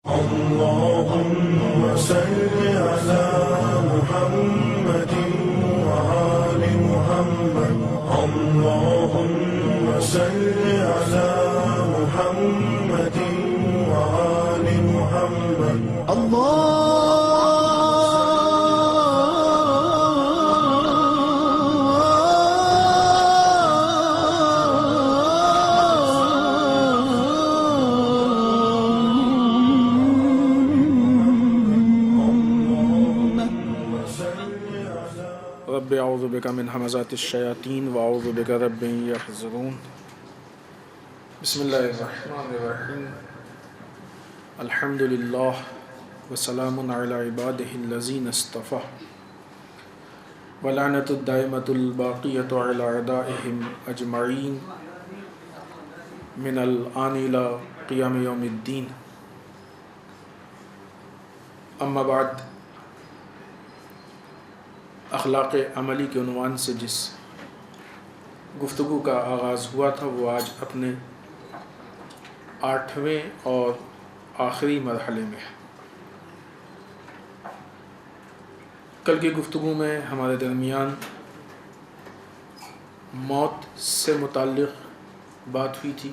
اللهم صل على محمد وآل محمد. اللهم صل على محمد وآل محمد. رب اعوذ بک من همزات الشیاطین واعوذ بک رب ان یحضرون. بسم اللہ الرحمن الرحیم. الحمد للہ وسلام علی عبادہ الذین اصطفى ولعنۃ الدائمۃ الباقیۃ علی اعدائہم اجمعین من الآن الی قیام یوم الدین. اما بعد، اخلاق عملی کے عنوان سے جس گفتگو کا آغاز ہوا تھا وہ آج اپنے 8ویں اور آخری مرحلے میں ہے. کل کی گفتگو میں ہمارے درمیان موت سے متعلق بات ہوئی تھی،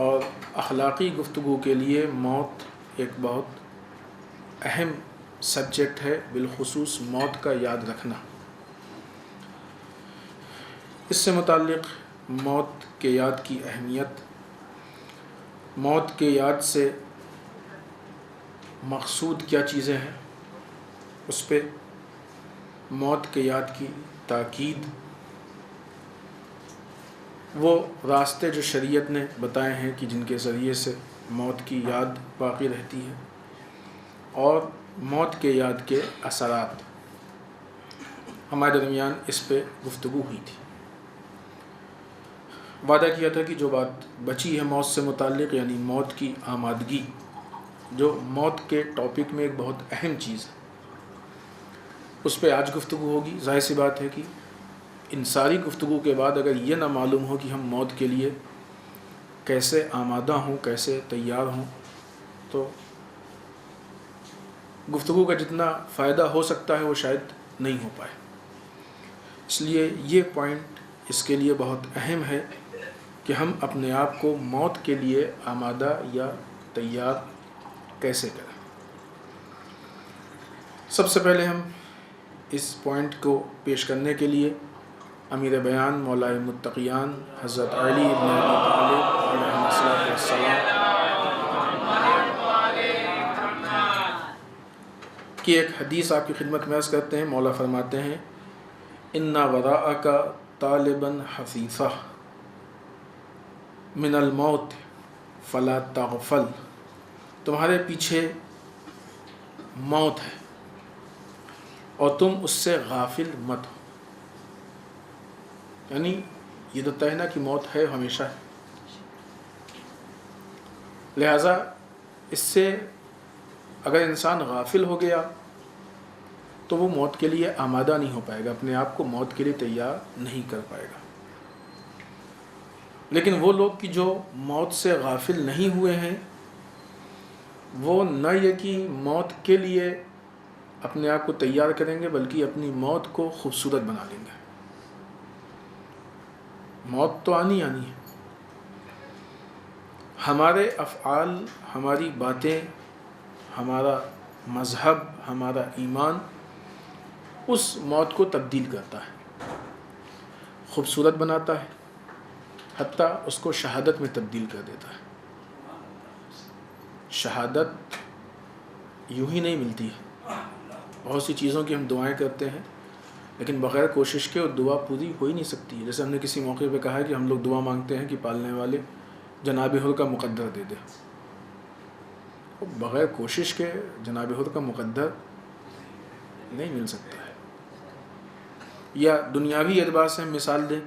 اور اخلاقی گفتگو کے لیے موت ایک بہت اہم سبجیکٹ ہے، بالخصوص موت کا یاد رکھنا. اس سے متعلق موت کے یاد کی اہمیت، موت کے یاد سے مقصود کیا چیزیں ہیں، اس پہ موت کے یاد کی تاکید، وہ راستے جو شریعت نے بتائے ہیں کہ جن کے ذریعے سے موت کی یاد باقی رہتی ہے، اور موت کے یاد کے اثرات. ہمارے درمیان اس پہ گفتگو ہوئی تھی. وعدہ کیا تھا کہ جو بات بچی ہے موت سے متعلق، یعنی موت کی آمادگی، جو موت کے ٹاپک میں ایک بہت اہم چیز ہے، اس پہ آج گفتگو ہوگی. ظاہر سی بات ہے کہ ان ساری گفتگو کے بعد اگر یہ نہ معلوم ہو کہ ہم موت کے لیے کیسے آمادہ ہوں، کیسے تیار ہوں، تو گفتگو کا جتنا فائدہ ہو سکتا ہے وہ شاید نہیں ہو پائے. اس لیے یہ پوائنٹ اس کے لیے بہت اہم ہے کہ ہم اپنے آپ کو موت کے لیے آمادہ یا تیار کیسے کریں. سب سے پہلے ہم اس پوائنٹ کو پیش کرنے کے لیے امیر بیان مولا متقیان حضرت علی بن ابی طالب علیہ السلام کی ایک حدیث آپ کی خدمت میں عرض کرتے ہیں. مولا فرماتے ہیں: اِنَّ وَرَاءَكَ طَالِبًا حَثِيثًا مِنَ الْمَوْتِ فَلَا تَغْفَلْ. تمہارے پیچھے موت ہے اور تم اس سے غافل مت ہو. یعنی یہ تو طے نہ کہ موت ہے، ہمیشہ ہے. لہٰذا اس سے اگر انسان غافل ہو گیا تو وہ موت کے لیے آمادہ نہیں ہو پائے گا، اپنے آپ کو موت کے لیے تیار نہیں کر پائے گا. لیکن وہ لوگ کہ جو موت سے غافل نہیں ہوئے ہیں، وہ نہ یہ کہ موت کے لیے اپنے آپ کو تیار کریں گے، بلکہ اپنی موت کو خوبصورت بنا لیں گے. موت تو آنی ہے. ہمارے افعال، ہماری باتیں، ہمارا مذہب، ہمارا ایمان اس موت کو تبدیل کرتا ہے، خوبصورت بناتا ہے، حتیٰ اس کو شہادت میں تبدیل کر دیتا ہے. شہادت یوں ہی نہیں ملتی ہے. بہت سی چیزوں کی ہم دعائیں کرتے ہیں، لیکن بغیر کوشش کے وہ دعا پوری ہو ہی نہیں سکتی. جیسے ہم نے کسی موقع پہ کہا ہے کہ ہم لوگ دعا مانگتے ہیں کہ پالنے والے جناب حر کا مقدر دے دے. بغیر کوشش کے جناب حر کا مقدر نہیں مل سکتا ہے. یا دنیاوی اعتبار سے ہم مثال دیں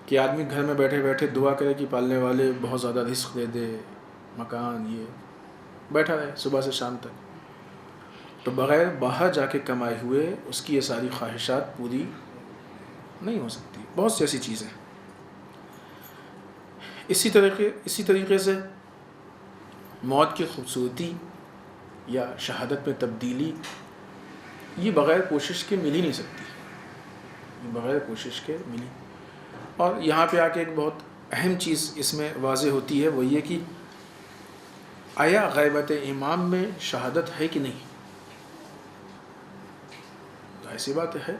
کہ آدمی گھر میں بیٹھے بیٹھے دعا کرے کہ پالنے والے بہت زیادہ رزق دے دے، مکان، یہ بیٹھا رہے صبح سے شام تک، تو بغیر باہر جا کے کمائے ہوئے اس کی یہ ساری خواہشات پوری نہیں ہو سکتی. بہت سی ایسی چیزیں. اسی طریقے سے موت کی خوبصورتی یا شہادت میں تبدیلی یہ بغیر کوشش کے مل ہی نہیں سکتی، یہ بغیر کوشش کے ملی۔ اور یہاں پہ آ کے ایک بہت اہم چیز اس میں واضح ہوتی ہے، وہ یہ کہ آیا غیبت امام میں شہادت ہے کہ نہیں؟ تو ایسی بات ہے،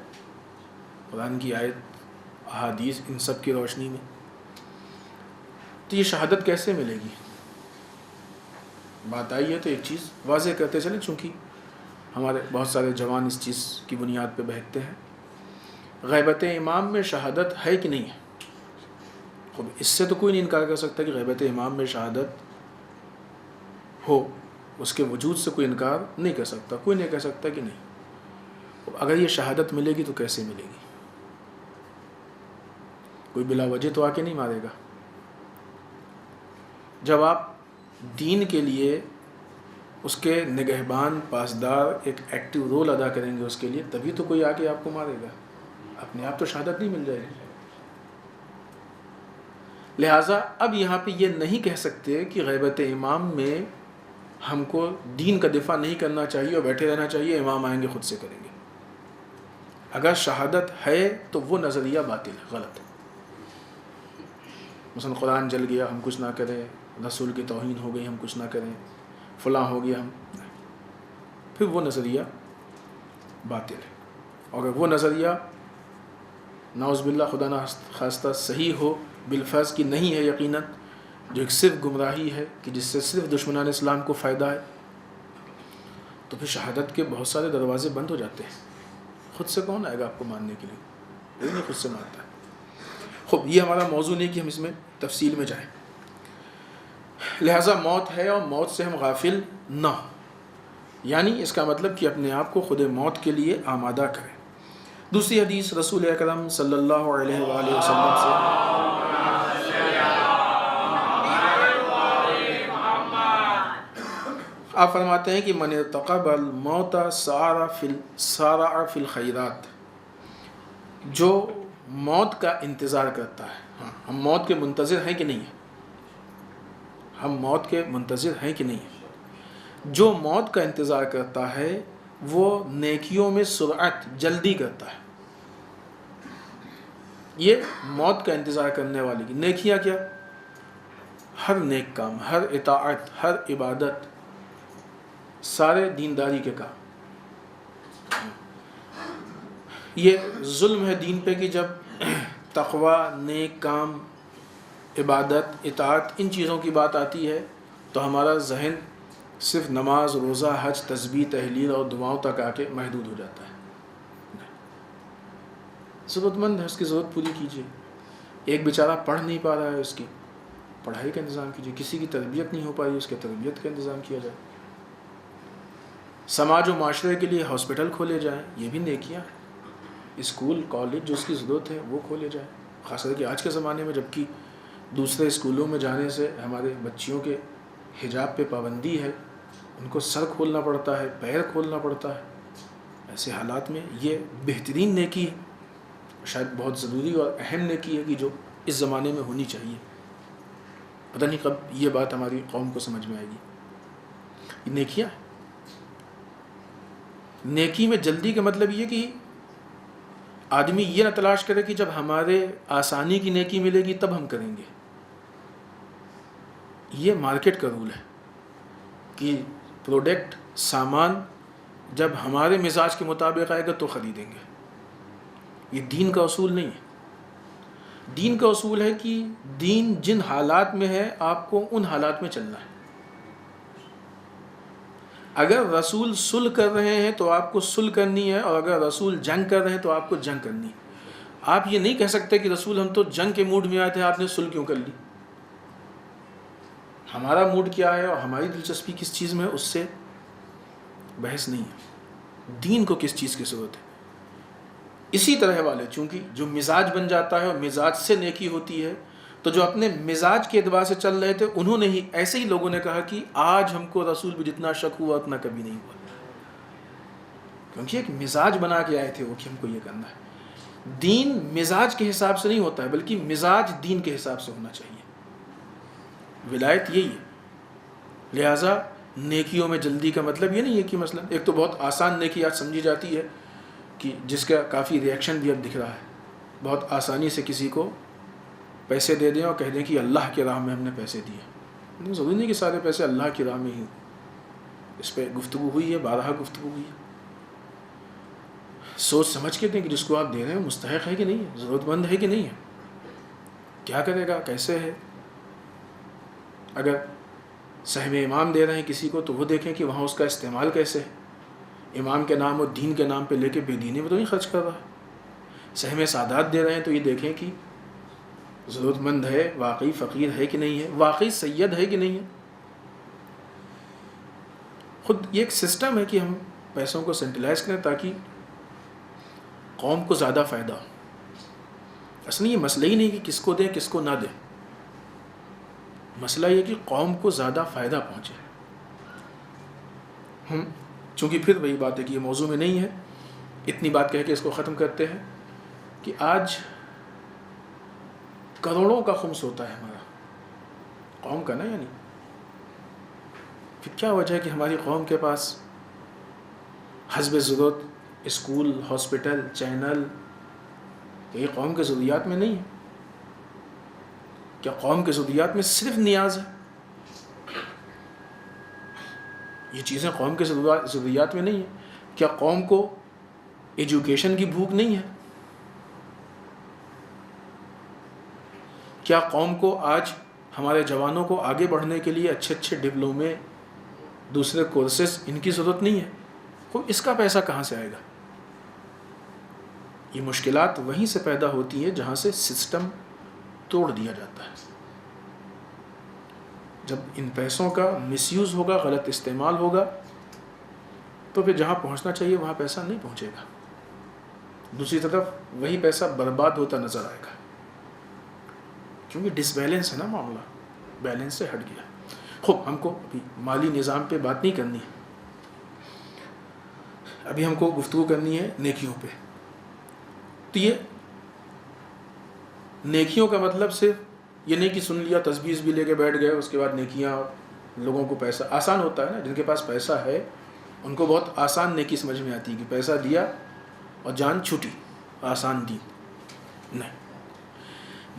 قرآن کی آیت، احادیث، ان سب کی روشنی میں تو یہ شہادت کیسے ملے گی؟ بات آئی ہے تو ایک چیز واضح کرتے چلیں، چونکہ ہمارے بہت سارے جوان اس چیز کی بنیاد پہ بہکتے ہیں۔ غیبت امام میں شہادت ہے کہ نہیں ہے؟ خب اس سے تو کوئی نہیں انکار کر سکتا کہ غیبت امام میں شہادت ہو، اس کے وجود سے کوئی انکار نہیں کر سکتا، کوئی نہیں کہہ سکتا کہ نہیں۔ اگر یہ شہادت ملے گی تو کیسے ملے گی؟ کوئی بلا وجہ تو آ کے نہیں مارے گا۔ جب آپ دین کے لیے اس کے نگہبان، پاسدار، ایک ایکٹیو رول ادا کریں گے اس کے لیے، تبھی تو کوئی آ کے آپ کو مارے گا، اپنے آپ تو شہادت نہیں مل جائے گی۔ لہٰذا اب یہاں پہ یہ نہیں کہہ سکتے کہ غیبت امام میں ہم کو دین کا دفاع نہیں کرنا چاہیے اور بیٹھے رہنا چاہیے، امام آئیں گے خود سے کریں گے۔ اگر شہادت ہے تو وہ نظریہ باطل ہے، غلط ہے۔ مثلا قرآن جل گیا ہم کچھ نہ کریں، رسول کی توہین ہو گئی ہم کچھ نہ کریں، فلاں ہو گیا ہم، پھر وہ نظریہ باطل ہے۔ اور اگر وہ نظریہ نعوذ باللہ خدا نہ خواستہ صحیح ہو، بالفرض کی نہیں ہے یقیناً، جو ایک صرف گمراہی ہے کہ جس سے صرف دشمنان اسلام کو فائدہ ہے، تو پھر شہادت کے بہت سارے دروازے بند ہو جاتے ہیں۔ خود سے کون آئے گا آپ کو ماننے کے لیے؟ کوئی نہیں خود سے مانتا ہے۔ خب یہ ہمارا موضوع نہیں کہ ہم اس میں تفصیل میں جائیں۔ لہٰذا موت ہے اور موت سے ہم غافل نہ ہوں، یعنی اس کا مطلب کہ اپنے آپ کو خود موت کے لیے آمادہ کریں۔ دوسری حدیث رسول اکرم صلی اللہ علیہ وآلہ وسلم سے آپ فرماتے ہیں کہ من ارتقب الموت سارع فی الخیرات، جو موت کا انتظار کرتا ہے۔ ہم موت کے منتظر ہیں کہ نہیں ہیں؟ ہم موت کے منتظر ہیں کہ نہیں ہیں؟ جو موت کا انتظار کرتا ہے وہ نیکیوں میں سرعت، جلدی کرتا ہے۔ یہ موت کا انتظار کرنے والی کی نیکیاں کیا؟ ہر نیک کام، ہر اطاعت، ہر عبادت، سارے دینداری کے کام۔ یہ ظلم ہے دین پہ کہ جب تقوی، نیک کام، عبادت، اطاعت، ان چیزوں کی بات آتی ہے تو ہمارا ذہن صرف نماز، روزہ، حج، تسبیح، تحلیل اور دعاؤں تک آ کے محدود ہو جاتا ہے۔ ضرورت مند ہے، اس کی ضرورت پوری کیجیے۔ ایک بیچارہ پڑھ نہیں پا رہا ہے، اس کی پڑھائی کا انتظام کیجیے۔ کسی کی تربیت نہیں ہو پا رہی، اس کے تربیت کا انتظام کیا جائے۔ سماج و معاشرے کے لیے ہاسپٹل کھولے جائیں، یہ بھی نیکیاں۔ اسکول، کالج جو اس کی ضرورت ہے وہ کھولے جائیں، خاص کر کے آج کے زمانے میں جبکہ دوسرے اسکولوں میں جانے سے ہمارے بچیوں کے حجاب پہ پابندی ہے، ان کو سر کھولنا پڑتا ہے، پیر کھولنا پڑتا ہے۔ ایسے حالات میں یہ بہترین نیکی ہے، شاید بہت ضروری اور اہم نیکی ہے کہ جو اس زمانے میں ہونی چاہیے۔ پتہ نہیں کب یہ بات ہماری قوم کو سمجھ میں آئے گی۔ یہ نیکیاں، نیکی میں جلدی کا مطلب یہ کہ آدمی یہ نہ تلاش کرے کہ جب ہمارے آسانی کی نیکی ملے گی تب ہم کریں گے۔ یہ مارکیٹ کا رول ہے کہ پروڈکٹ، سامان جب ہمارے مزاج کے مطابق آئے گا تو خریدیں گے۔ یہ دین کا اصول نہیں ہے۔ دین کا اصول ہے کہ دین جن حالات میں ہے آپ کو ان حالات میں چلنا ہے۔ اگر رسول صلح کر رہے ہیں تو آپ کو صلح کرنی ہے، اور اگر رسول جنگ کر رہے ہیں تو آپ کو جنگ کرنی ہے۔ آپ یہ نہیں کہہ سکتے کہ رسول ہم تو جنگ کے موڈ میں آئے تھے، آپ نے صلح کیوں کر لی؟ ہمارا موڈ کیا ہے اور ہماری دلچسپی کس چیز میں ہے، اس سے بحث نہیں ہے۔ دین کو کس چیز کی ضرورت ہے؟ اسی طرح والے چونکہ جو مزاج بن جاتا ہے اور مزاج سے نیکی ہوتی ہے، تو جو اپنے مزاج کے اعتبار سے چل رہے تھے انہوں نے ہی، ایسے ہی لوگوں نے کہا کہ آج ہم کو رسول بھی جتنا شک ہوا اتنا کبھی نہیں ہوا، کیونکہ ایک مزاج بنا کے آئے تھے وہ کہ ہم کو یہ کرنا ہے۔ دین مزاج کے حساب سے نہیں ہوتا ہے، بلکہ مزاج دین کے حساب سے ہونا چاہیے۔ ولایت یہی ہے لہٰذا نیکیوں میں جلدی کا مطلب یہ نہیں ہے کہ مثلا ایک تو بہت آسان نیکی آج سمجھی جاتی ہے کہ جس کا کافی ریئیکشن بھی اب دکھ رہا ہے، بہت آسانی سے کسی کو پیسے دے دیں اور کہہ دیں کہ اللہ کی راہ میں ہم نے پیسے دیے. نہیں، ضروری نہیں کہ سارے پیسے اللہ کی راہ میں ہی. اس پہ گفتگو ہوئی ہے، بارہا گفتگو ہوئی ہے. سوچ سمجھ کے دیں کہ جس کو آپ دے رہے ہیں مستحق ہے کہ نہیں ہے، ضرورت مند ہے کہ نہیں ہے، کیا کرے گا، کیسے ہے. اگر سہم امام دے رہے ہیں کسی کو تو وہ دیکھیں کہ وہاں اس کا استعمال کیسے ہے. امام کے نام اور دین کے نام پہ لے کے بے دینی میں تو نہیں خرچ کر رہا. سہم سادات دے رہے ہیں تو یہ دیکھیں کہ ضرورت مند ہے، واقعی فقیر ہے کہ نہیں ہے، واقعی سید ہے کہ نہیں ہے. خود یہ ایک سسٹم ہے کہ ہم پیسوں کو سینٹرلائز کریں تاکہ قوم کو زیادہ فائدہ ہو. اصل یہ مسئلہ ہی نہیں کہ کس کو دیں کس کو نہ دیں، مسئلہ یہ کہ قوم کو زیادہ فائدہ پہنچے. ہم چونکہ پھر وہی بات ہے کہ یہ موضوع میں نہیں ہے، اتنی بات کہہ کے اس کو ختم کرتے ہیں کہ آج کروڑوں کا خمس ہوتا ہے ہمارا قوم کا نا. یعنی پھر کیا وجہ ہے کہ ہماری قوم کے پاس حسب ضرورت اسکول، ہاسپٹل، چینل، یہ قوم کے ضروریات میں نہیں ہے؟ کیا قوم کے ضروریات میں صرف نیاز ہے؟ یہ چیزیں قوم کے ضروریات میں نہیں ہیں. کیا قوم کو ایجوکیشن کی بھوک نہیں ہے؟ کیا قوم کو آج ہمارے جوانوں کو آگے بڑھنے کے لیے اچھے اچھے ڈپلومے، دوسرے کورسز، ان کی ضرورت نہیں ہے؟ اس کا پیسہ کہاں سے آئے گا؟ یہ مشکلات وہیں سے پیدا ہوتی ہیں جہاں سے سسٹم توڑ دیا جاتا ہے. جب ان پیسوں کا مس یوز ہوگا، غلط استعمال ہوگا، تو پھر جہاں پہنچنا چاہیے وہاں پیسہ نہیں پہنچے گا. دوسری طرف وہی پیسہ برباد ہوتا نظر آئے گا، کیونکہ ڈس بیلنس ہے نا معاملہ، بیلنس سے ہٹ گیا. خوب ہم کو ابھی مالی نظام پہ بات نہیں کرنی ہے، ابھی ہم کو گفتگو کرنی ہے نیکیوں پہ. تو یہ نیکیوں کا مطلب صرف یہ نہیں کہ سن لیا تسبیح بھی لے کے بیٹھ گئے، اس کے بعد نیکیاں. لوگوں کو پیسہ آسان ہوتا ہے نا، جن کے پاس پیسہ ہے ان کو بہت آسان نیکی سمجھ میں آتی ہے کہ پیسہ دیا اور جان چھوٹی، آسان دی. نہیں،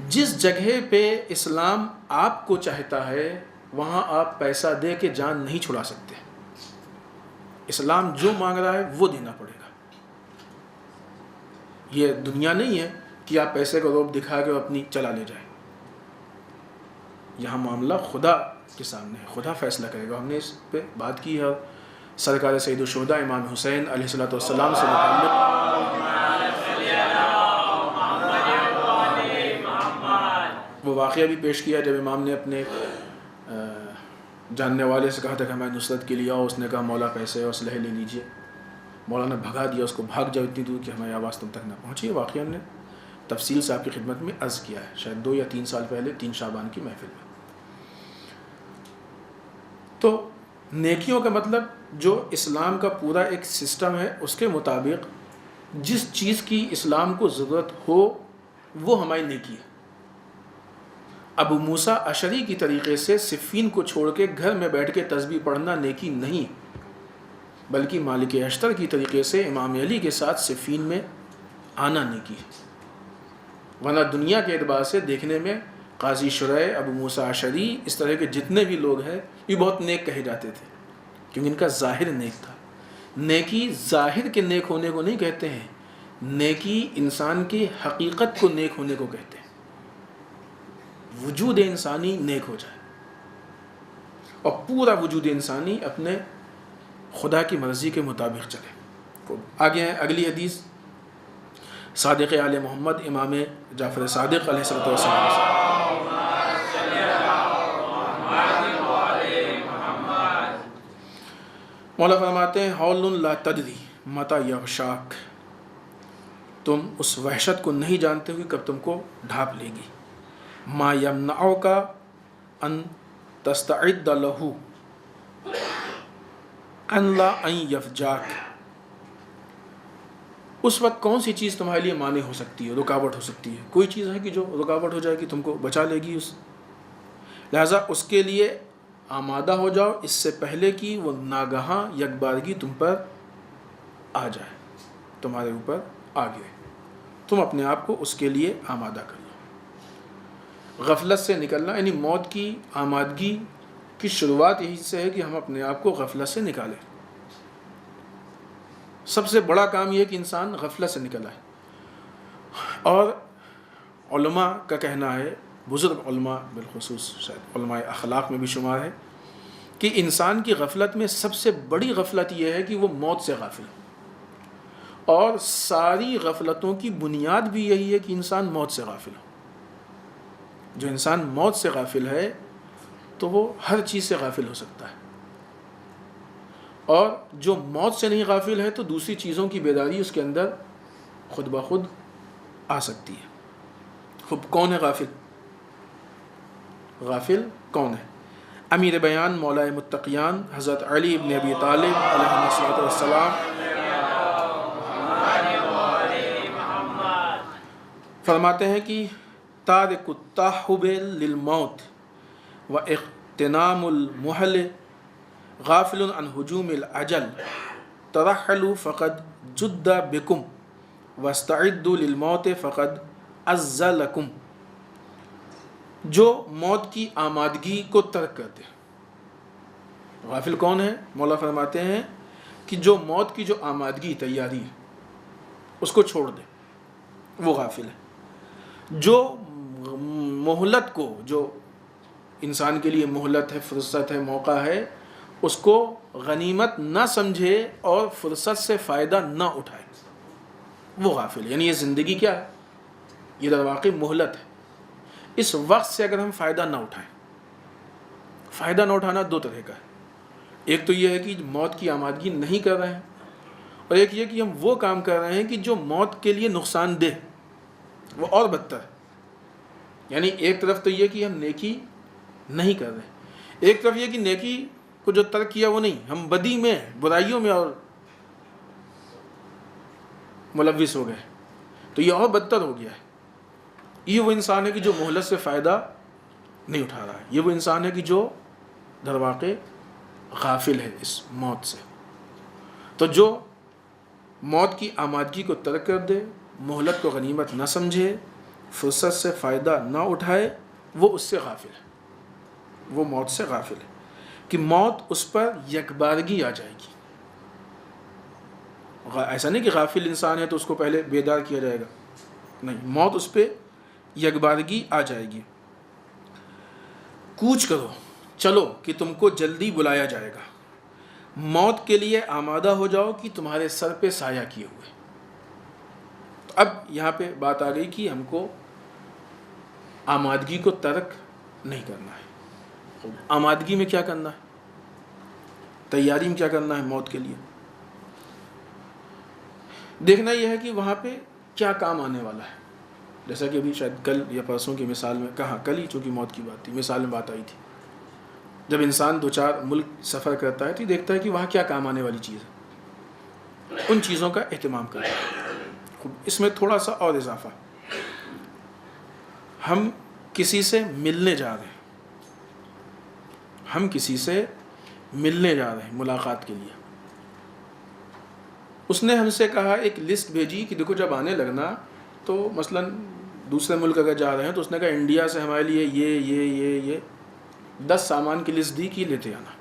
جس جگہ پہ اسلام آپ کو چاہتا ہے وہاں آپ پیسہ دے کے جان نہیں چھڑا سکتے. اسلام جو مانگ رہا ہے وہ دینا پڑے گا. یہ دنیا نہیں ہے کہ آپ پیسے کو روب دکھا کے اپنی چلا لے جائیں. یہاں معاملہ خدا کے سامنے ہے، خدا فیصلہ کرے گا. ہم نے اس پہ بات کی ہے سرکار سید الشہداء امام حسین علیہ السلام سے متعلق. وہ واقعہ بھی پیش کیا جب امام نے اپنے جاننے والے سے کہا تھا کہ ہمیں نصرت کے لیے آؤ. اس نے کہا مولا پیسے اور اسلحے لے لیجئے. مولا نے بھگا دیا اس کو، بھاگ جاؤ اتنی دور کہ ہماری آواز تم تک نہ پہنچی. واقعہ ہم نے تفصیل سے آپ کی خدمت میں عرض کیا ہے، شاید 2 یا 3 سال پہلے 3 شعبان کی محفل میں. تو نیکیوں کا مطلب جو اسلام کا پورا ایک سسٹم ہے اس کے مطابق جس چیز کی اسلام کو ضرورت ہو وہ ہماری نیکی ہے. ابو موسیٰ اشعری کی طریقے سے صفین کو چھوڑ کے گھر میں بیٹھ کے تسبیح پڑھنا نیکی نہیں، بلکہ مالک اشتر کی طریقے سے امام علی کے ساتھ صفین میں آنا نیکی ہے. ورنہ دنیا کے اعتبار سے دیکھنے میں قاضی شریح، ابو موسیٰ اشعری، اس طرح کے جتنے بھی لوگ ہیں یہ بہت نیک کہے جاتے تھے کیونکہ ان کا ظاہر نیک تھا. نیکی ظاہر کے نیک ہونے کو نہیں کہتے ہیں، نیکی انسان کی حقیقت کو نیک ہونے کو کہتے ہیں. وجود انسانی نیک ہو جائے اور پورا وجود انسانی اپنے خدا کی مرضی کے مطابق چلے. آگے ہیں اگلی حدیث صادق آل محمد امام جعفر صادق علیہ السلام سے. مولا فرماتے ہیں حول لا تدری متی یغشاک، تم اس وحشت کو نہیں جانتے ہوئے کب تم کو ڈھانپ لے گی. ما یمنعک ان تستعد له ان لا ان یفجاک، اس وقت کون سی چیز تمہارے لیے مانع ہو سکتی ہے، رکاوٹ ہو سکتی ہے؟ کوئی چیز ہے کہ جو رکاوٹ ہو جائے گی، تم کو بچا لے گی اس. لہٰذا اس کے لیے آمادہ ہو جاؤ اس سے پہلے کہ وہ ناگہاں یکبارگی تم پر آ جائے، تمہارے اوپر آ گئے، تم اپنے آپ کو اس کے لیے آمادہ کر لو۔ غفلت سے نکلنا یعنی موت کی آمادگی کی شروعات یہی سے ہے کہ ہم اپنے آپ کو غفلت سے نکالیں۔ سب سے بڑا کام یہ ہے کہ انسان غفلت سے نکل آئے۔ اور علماء کا کہنا ہے، بزرگ علماء بالخصوص شاید علماء اخلاق میں بھی شمار ہے، کہ انسان کی غفلت میں سب سے بڑی غفلت یہ ہے کہ وہ موت سے غافل ہے، اور ساری غفلتوں کی بنیاد بھی یہی ہے کہ انسان موت سے غافل ہو۔ جو انسان موت سے غافل ہے تو وہ ہر چیز سے غافل ہو سکتا ہے، اور جو موت سے نہیں غافل ہے تو دوسری چیزوں کی بیداری اس کے اندر خود بخود آ سکتی ہے۔ خب کون ہے غافل؟ غافل کون ہے؟ امیر بیان مولا متقیان حضرت علی ابن ابی طالب علیہ الصلوۃ والسلام فرماتے ہیں کہ تارک التاحب للموت و اغتنام المحل غافل عن ہجوم العجل ترحلوا فقد جد بکم واستعدوا للموت فقد عز لکم۔ جو موت کی آمادگی کو ترک کرتے ہیں۔ غافل کون ہے؟ مولا فرماتے ہیں کہ جو موت کی جو آمادگی تیاری ہے اس کو چھوڑ دے، وہ غافل ہے۔ جو مہلت کو، جو انسان کے لیے مہلت ہے، فرصت ہے، موقع ہے، اس کو غنیمت نہ سمجھے اور فرصت سے فائدہ نہ اٹھائے، وہ غافل ہے۔ یعنی یہ زندگی کیا ہے؟ یہ در واقع مہلت ہے۔ اس وقت سے اگر ہم فائدہ نہ اٹھائیں، فائدہ نہ اٹھانا دو طرح کا ہے۔ ایک تو یہ ہے کہ موت کی آمادگی نہیں کر رہے ہیں، اور ایک یہ کہ ہم وہ کام کر رہے ہیں کہ جو موت کے لیے نقصان دہ، وہ اور بدتر ہے۔ یعنی ایک طرف تو یہ کہ ہم نیکی نہیں کر رہے، ایک طرف یہ کہ نیکی کو جو ترک کیا وہ نہیں، ہم بدی میں، برائیوں میں اور ملوث ہو گئے، تو یہ اور بدتر ہو گیا ہے۔ یہ وہ انسان ہے کہ جو مہلت سے فائدہ نہیں اٹھا رہا ہے، یہ وہ انسان ہے کہ جو در واقع غافل ہے اس موت سے۔ تو جو موت کی آمادگی کو ترک کر دے، مہلت کو غنیمت نہ سمجھے، فرصت سے فائدہ نہ اٹھائے، وہ اس سے غافل ہے، وہ موت سے غافل ہے، کہ موت اس پر یکبارگی آ جائے گی۔ ایسا نہیں کہ غافل انسان ہے تو اس کو پہلے بیدار کیا جائے گا، نہیں، موت اس پہ یکبارگی آ جائے گی۔ کوچ کرو، چلو کہ تم کو جلدی بلایا جائے گا، موت کے لیے آمادہ ہو جاؤ کہ تمہارے سر پہ سایہ کیے ہوئے۔ تو اب یہاں پہ بات آ گئی کہ ہم کو آمادگی کو ترک نہیں کرنا ہے۔ آمادگی میں کیا کرنا ہے؟ تیاری میں کیا کرنا ہے موت کے لیے؟ دیکھنا یہ ہے کہ وہاں پہ کیا کام آنے والا ہے۔ جیسا کہ ابھی شاید کل یا پرسوں کی مثال میں کہا، کل ہی چونکہ موت کی بات تھی، مثال میں بات آئی تھی، جب انسان دو چار ملک سفر کرتا ہے تو دیکھتا ہے کہ وہاں کیا کام آنے والی چیز ہے، ان چیزوں کا اہتمام کرتا ہے۔ اس میں تھوڑا سا اور اضافہ، ہم کسی سے ملنے جا رہے ہیں، ہم کسی سے ملنے جا رہے ہیں ملاقات کے لیے، اس نے ہم سے کہا، ایک لسٹ بھیجی کہ دیکھو جب آنے لگنا تو مثلا دوسرے ملک اگر جا رہے ہیں تو اس نے کہا انڈیا سے ہمارے لیے یہ 10 سامان کی لسٹ دی کہ لیتے آنا،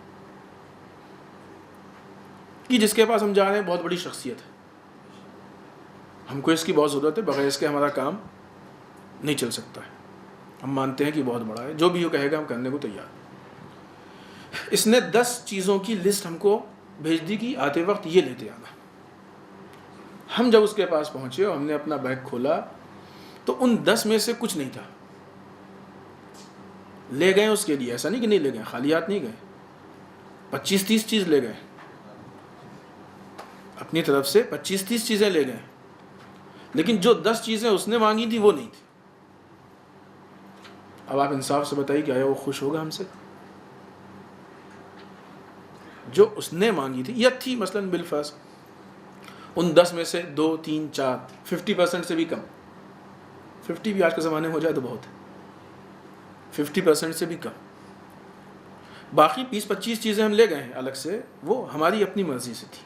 کہ جس کے پاس ہم جا رہے ہیں بہت بڑی شخصیت ہے، ہم کو اس کی بہت ضرورت ہے، بغیر اس کے ہمارا کام نہیں چل سکتا ہے، ہم مانتے ہیں کہ بہت بڑا ہے، جو بھی وہ کہے گا ہم کرنے کو تیار۔ اس نے 10 چیزوں کی لسٹ ہم کو بھیج دی کہ آتے وقت یہ لیتے آنا۔ ہم جب اس کے پاس پہنچے اور ہم نے اپنا بیگ کھولا تو ان 10 میں سے کچھ نہیں تھا۔ لے گئے اس کے لیے، ایسا نہیں کہ نہیں لے گئے، خالی ہاتھ نہیں گئے، 25-30 چیز لے گئے، اپنی طرف سے 25-30 چیزیں لے گئے، لیکن جو 10 چیزیں اس نے مانگی تھی وہ نہیں تھی۔ اب آپ انصاف سے بتائیے کہ آیا وہ خوش ہوگا ہم سے؟ جو اس نے مانگی تھی یا تھی مثلا بالفرض ان 10 میں سے 2 3 4 50% سے بھی کم، 50 بھی آج کے زمانے میں ہو جائے تو بہت ہے، 50% سے بھی کم، باقی 20-25 چیزیں ہم لے گئے ہیں الگ سے، وہ ہماری اپنی مرضی سے تھی.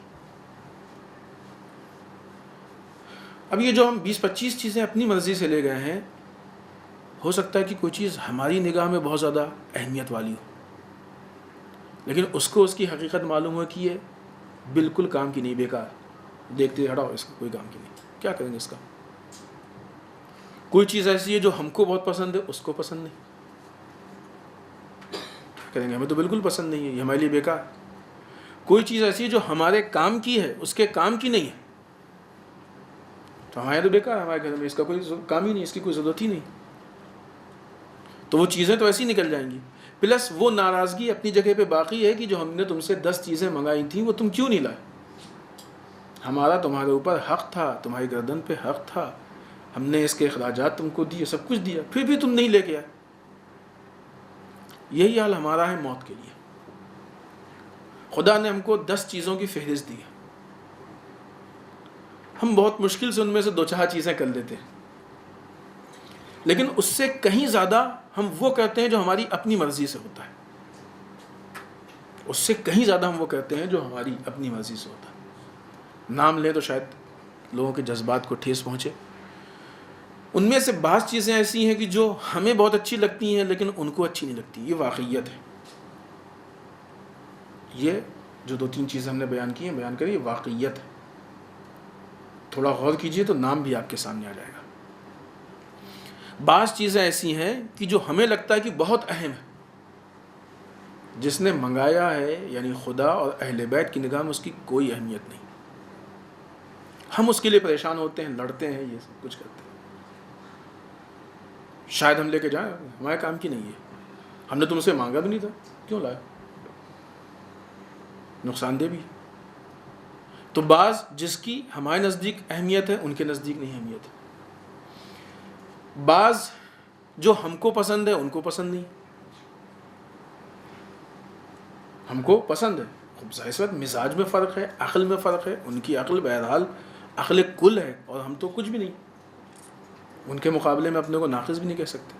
اب یہ جو ہم 20-25 چیزیں اپنی مرضی سے لے گئے ہیں، ہو سکتا ہے کہ کوئی چیز ہماری نگاہ میں بہت زیادہ اہمیت والی ہو، لیکن اس کو اس کی حقیقت معلوم ہو کہ یہ بالکل کام کی نہیں، بیکار، دیکھتے ہٹاؤ، اس کا کوئی کام کی نہیں، کیا کریں گے اس کا. کوئی چیز ایسی ہے جو ہم کو بہت پسند ہے، اس کو پسند نہیں، کیا کریں گے، ہمیں تو بالکل پسند نہیں ہے، یہ ہمارے لیے بیکار. کوئی چیز ایسی ہے جو ہمارے کام کی ہے، اس کے کام کی نہیں ہے، تو ہمارے تو بیکار، ہمارے گھر میں اس کا کوئی کام ہی نہیں، اس کی کوئی ضرورت ہی نہیں. تو وہ چیزیں تو ایسی نکل جائیں گی. پلس وہ ناراضگی اپنی جگہ پہ باقی ہے کہ جو ہم نے تم سے 10 چیزیں منگائی تھیں وہ تم کیوں نہیں لائے. ہمارا تمہارے اوپر حق تھا، تمہاری گردن پہ حق تھا، ہم نے اس کے اخراجات تم کو دیے، سب کچھ دیا، پھر بھی تم نہیں لے کے آئے. یہی حال ہمارا ہے موت کے لیے. خدا نے ہم کو 10 چیزوں کی فہرست دی ہے، ہم بہت مشکل سے ان میں سے 2-4 چیزیں کر لیتے ہیں، لیکن اس سے کہیں زیادہ ہم وہ کرتے ہیں جو ہماری اپنی مرضی سے ہوتا ہے. اس سے کہیں زیادہ ہم وہ کرتے ہیں جو ہماری اپنی مرضی سے ہوتا ہے. نام لیں تو شاید لوگوں کے جذبات کو ٹھیس پہنچے. ان میں سے بعض چیزیں ایسی ہیں کہ جو ہمیں بہت اچھی لگتی ہیں لیکن ان کو اچھی نہیں لگتی. یہ واقعیت ہے. یہ جو 2-3 چیزیں ہم نے بیان کی ہیں، بیان کری، یہ واقعیت ہے. تھوڑا غور کیجئے تو نام بھی آپ کے سامنے آ جائے گا. بعض چیزیں ایسی ہیں کہ جو ہمیں لگتا ہے کہ بہت اہم ہے، جس نے منگایا ہے یعنی خدا اور اہل بیت کی نگاہ میں اس کی کوئی اہمیت نہیں. ہم اس کے لیے پریشان ہوتے ہیں، لڑتے ہیں، یہ سب کچھ کرتے ہیں. شاید ہم لے کے جائیں، ہمارے کام کی نہیں ہے، ہم نے تم سے مانگا بھی نہیں تھا، کیوں لائے، نقصان دہ بھی. تو بعض جس کی ہمارے نزدیک اہمیت ہے ان کے نزدیک نہیں اہمیت ہے. بعض جو ہم کو پسند ہے ان کو پسند نہیں. ہم کو پسند ہے، خب ظاہر سی بات مزاج میں فرق ہے، عقل میں فرق ہے. ان کی عقل بہرحال عقل کل ہے اور ہم تو کچھ بھی نہیں. ان کے مقابلے میں اپنے کو ناقص بھی نہیں کہہ سکتے.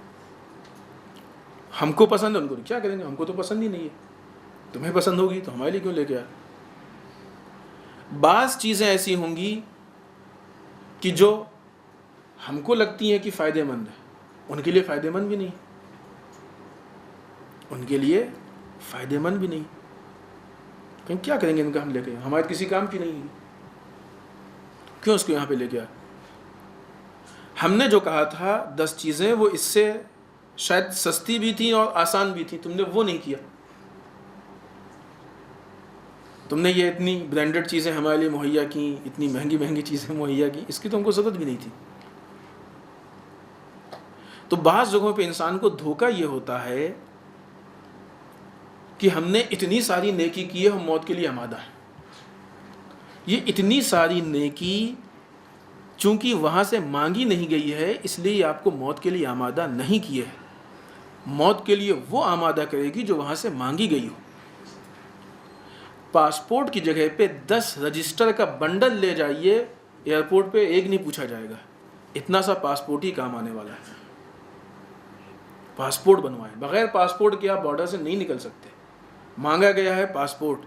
ہم کو پسند ہے، ان کو کیا کریں گے، ہم کو تو پسند ہی نہیں ہے. تمہیں پسند ہوگی تو ہمارے لیے کیوں لے کے آئے. بعض چیزیں ایسی ہوں گی کہ جو ہم کو لگتی ہیں کہ فائدہ مند ہے، ان کے لیے فائدہ مند بھی نہیں، ان کے لیے فائدہ مند بھی نہیں. کہیں کیا کریں گے ان کا ہم لے کے، ہمارے کسی کام کی نہیں ہے، کیوں اس کو یہاں پہ لے کے آئے. ہم نے جو کہا تھا 10 چیزیں، وہ اس سے شاید سستی بھی تھیں اور آسان بھی تھیں، تم نے وہ نہیں کیا. تم نے یہ اتنی برانڈڈ چیزیں ہمارے لیے مہیا کی، اتنی مہنگی مہنگی چیزیں مہیا کی، اس کی تو ہم کو ضرورت بھی نہیں تھی. تو بعض جگہوں پہ انسان کو دھوکہ یہ ہوتا ہے کہ ہم نے اتنی ساری نیکی کی ہے، ہم موت کے لیے آمادہ ہیں. یہ اتنی ساری نیکی چونکہ وہاں سے مانگی نہیں گئی ہے، اس لیے آپ کو موت کے لیے آمادہ نہیں کیے ہے. موت کے لیے وہ آمادہ کرے گی جو وہاں سے مانگی گئی ہو. پاسپورٹ کی جگہ پہ 10 رجسٹر کا بنڈل لے جائیے ایئرپورٹ پہ، ایک نہیں پوچھا جائے گا. اتنا سا پاسپورٹ ہی کام آنے والا ہے. پاسپورٹ بنوائیں، بغیر پاسپورٹ کے آپ بارڈر سے نہیں نکل سکتے. مانگا گیا ہے پاسپورٹ،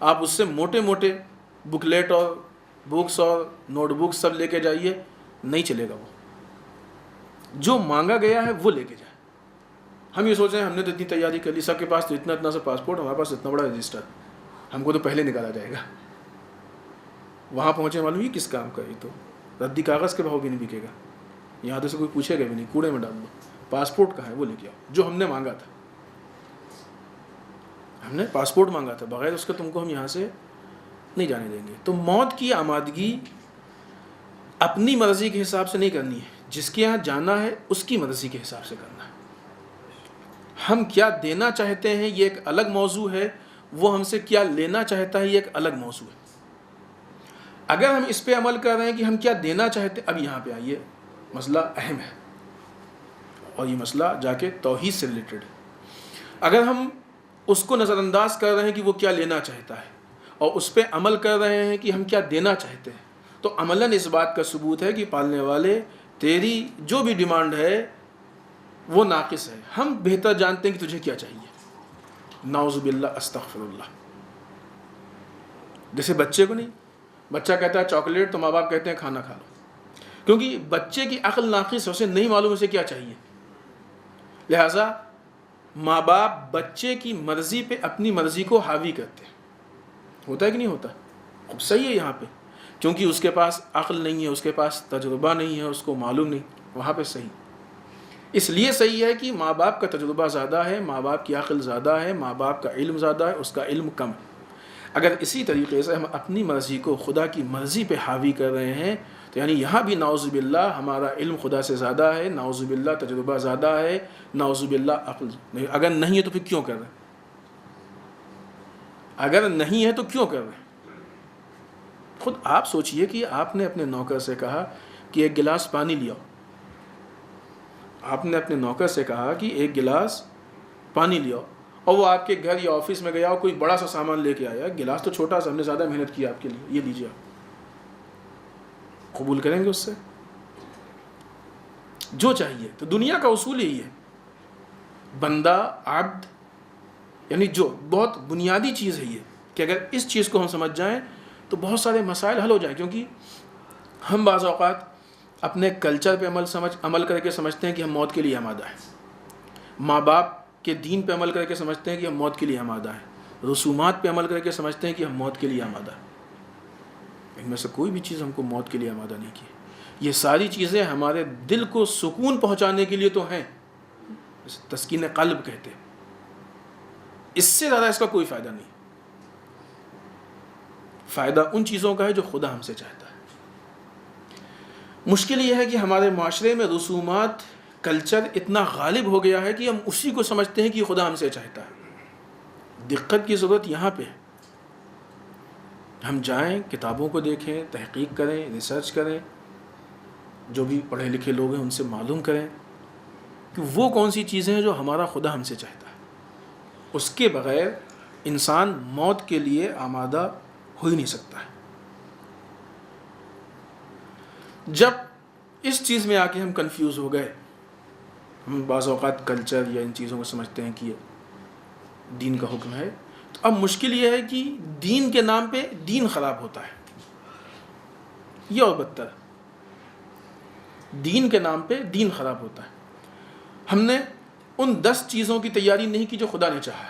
آپ اس سے موٹے موٹے بکلیٹ اور بکس اور نوٹ بکس سب لے کے جائیے، نہیں چلے گا. وہ جو مانگا گیا ہے وہ لے کے جائیں. ہم یہ سوچ رہے ہیں ہم نے تو اتنی تیاری کر لی، سب کے پاس تو اتنا سا پاسپورٹ، ہمارے پاس اتنا بڑا رجسٹر، ہم کو تو پہلے نکالا جائے گا. وہاں پہنچے معلوم یہ کس کام کا، یہ تو ردی کاغذ کے بھاؤ بھی نہیں بکے گا. یہاں تو سے کوئی پوچھے گا بھی نہیں، کوڑے میں ڈال دو. پاسپورٹ کہاں ہے وہ لے کے آؤ، جو ہم نے مانگا تھا. ہم نے پاسپورٹ مانگا تھا، بغیر اس کے تم کو ہم یہاں سے نہیں جانے دیں گے. تو موت کی آمادگی اپنی مرضی کے حساب سے نہیں کرنی ہے، جس کے یہاں جانا ہے اس کی مرضی کے حساب سے کرنا ہے. ہم کیا دینا چاہتے ہیں یہ ایک الگ موضوع ہے، وہ ہم سے کیا لینا چاہتا ہے یہ ایک الگ موضوع ہے. اگر ہم اس پہ عمل کر رہے ہیں کہ ہم کیا دینا چاہتے ہیں، اب یہاں پہ آئیے، مسئلہ اہم ہے اور یہ مسئلہ جا کے توحید سے ریلیٹڈ ہے. اگر ہم اس کو نظر انداز کر رہے ہیں کہ وہ کیا لینا چاہتا ہے اور اس پہ عمل کر رہے ہیں کہ ہم کیا دینا چاہتے ہیں، تو عملاً اس بات کا ثبوت ہے کہ پالنے والے تیری جو بھی ڈیمانڈ ہے وہ ناقص ہے. ہم بہتر جانتے ہیں کہ تجھے کیا چاہیے. نعوذ باللہ استغفر اللہ. جیسے بچے کو نہیں، بچہ کہتا ہے چاکلیٹ تو ماں باپ کہتے ہیں کھانا کھا لو، کیونکہ بچے کی عقل ناقص ہے، اسے نہیں معلوم اسے کیا چاہیے. لہٰذا ماں باپ بچے کی مرضی پہ اپنی مرضی کو حاوی کرتے ہیں. ہوتا ہے کہ نہیں ہوتا؟ اب صحیح ہے یہاں پہ، کیونکہ اس کے پاس عقل نہیں ہے، اس کے پاس تجربہ نہیں ہے، اس کو معلوم نہیں، وہاں پہ صحیح. اس لیے صحیح ہے کہ ماں باپ کا تجربہ زیادہ ہے، ماں باپ کی عقل زیادہ ہے، ماں باپ کا علم زیادہ ہے، اس کا علم کم ہے. اگر اسی طریقے سے ہم اپنی مرضی کو خدا کی مرضی پہ حاوی کر رہے ہیں تو یعنی یہاں بھی نعوذ باللہ ہمارا علم خدا سے زیادہ ہے، نعوذ باللہ تجربہ زیادہ ہے، نعوذ باللہ عقل نہیں. اگر نہیں ہے تو پھر کیوں کر رہے ہیں؟ اگر نہیں ہے تو کیوں کر رہے ہیں؟ خود آپ سوچئے کہ آپ نے اپنے نوکر سے کہا کہ ایک گلاس پانی لے آؤ. آپ نے اپنے نوکر سے کہا کہ ایک گلاس پانی لے آؤ، اور وہ آپ کے گھر یا آفس میں گیا اور کوئی بڑا سا سامان لے کے آیا. گلاس تو چھوٹا سا، ہم نے زیادہ محنت کی آپ کے لیے، یہ لیجیے. آپ قبول کریں گے اس سے جو چاہیے؟ تو دنیا کا اصول یہی ہے، بندہ عبد، یعنی جو بہت بنیادی چیز ہے یہ کہ اگر اس چیز کو ہم سمجھ جائیں تو بہت سارے مسائل حل ہو جائیں. کیونکہ ہم بعض اوقات اپنے کلچر پہ عمل کر کے سمجھتے ہیں کہ ہم موت کے لیے آمادہ ہیں، ماں باپ کے دین پہ عمل کر کے سمجھتے ہیں کہ ہم موت کے لیے آمادہ ہیں، رسومات پہ عمل کر کے سمجھتے ہیں کہ ہم موت کے لیے آمادہ ہیں. ان میں سے کوئی بھی چیز ہم کو موت کے لیے آمادہ نہیں کی. یہ ساری چیزیں ہمارے دل کو سکون پہنچانے کے لیے تو ہیں، تسکین قلب کہتے ہیں. اس سے زیادہ اس کا کوئی فائدہ نہیں. فائدہ ان چیزوں کا ہے جو خدا ہم سے چاہتا ہے. مشکل یہ ہے کہ ہمارے معاشرے میں رسومات، کلچر اتنا غالب ہو گیا ہے کہ ہم اسی کو سمجھتے ہیں کہ خدا ہم سے چاہتا ہے. دقت کی ضرورت یہاں پہ ہے. ہم جائیں، کتابوں کو دیکھیں، تحقیق کریں، ریسرچ کریں، جو بھی پڑھے لکھے لوگ ہیں ان سے معلوم کریں کہ وہ کون سی چیزیں ہیں جو ہمارا خدا ہم سے چاہتا ہے. اس کے بغیر انسان موت کے لیے آمادہ ہو ہی نہیں سکتا ہے. جب اس چیز میں آ کے ہم کنفیوز ہو گئے، ہم بعض اوقات کلچر یا ان چیزوں کو سمجھتے ہیں کہ یہ دین کا حکم ہے، تو اب مشکل یہ ہے کہ دین کے نام پہ دین خراب ہوتا ہے. یہ اور بدتر، دین کے نام پہ دین خراب ہوتا ہے. ہم نے ان 10 چیزوں کی تیاری نہیں کی جو خدا نے چاہا،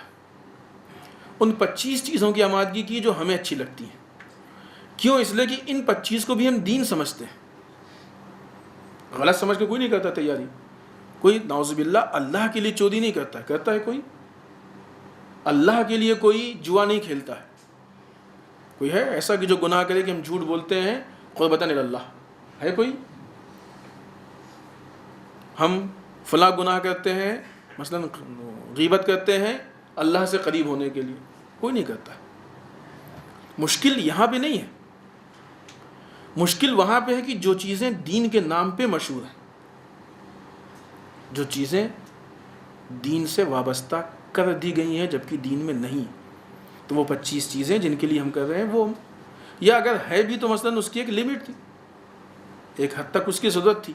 ان 25 چیزوں کی آمادگی کی جو ہمیں اچھی لگتی ہیں. کیوں؟ اس لیے کہ ان 25 کو بھی ہم دین سمجھتے ہیں. غلط سمجھ کے کوئی نہیں کرتا تیاری. کوئی نعوذ باللہ اللہ کے لیے چوری نہیں کرتا ہے. کرتا ہے کوئی؟ اللہ کے لیے کوئی جوا نہیں کھیلتا ہے. کوئی ہے ایسا کہ جو گناہ کرے کہ ہم جھوٹ بولتے ہیں قربتاً اللہ؟ ہے کوئی؟ ہم فلاں گناہ کرتے ہیں، مثلا غیبت کرتے ہیں اللہ سے قریب ہونے کے لیے؟ کوئی نہیں کرتا. مشکل یہاں پہ نہیں ہے. مشکل وہاں پہ ہے کہ جو چیزیں دین کے نام پہ مشہور ہیں، جو چیزیں دین سے وابستہ کر دی گئی ہیں جبکہ دین میں نہیں، تو وہ 25 چیزیں جن کے لیے ہم کر رہے ہیں وہ، یا اگر ہے بھی تو مثلا اس کی ایک لمٹ تھی، ایک حد تک اس کی ضرورت تھی،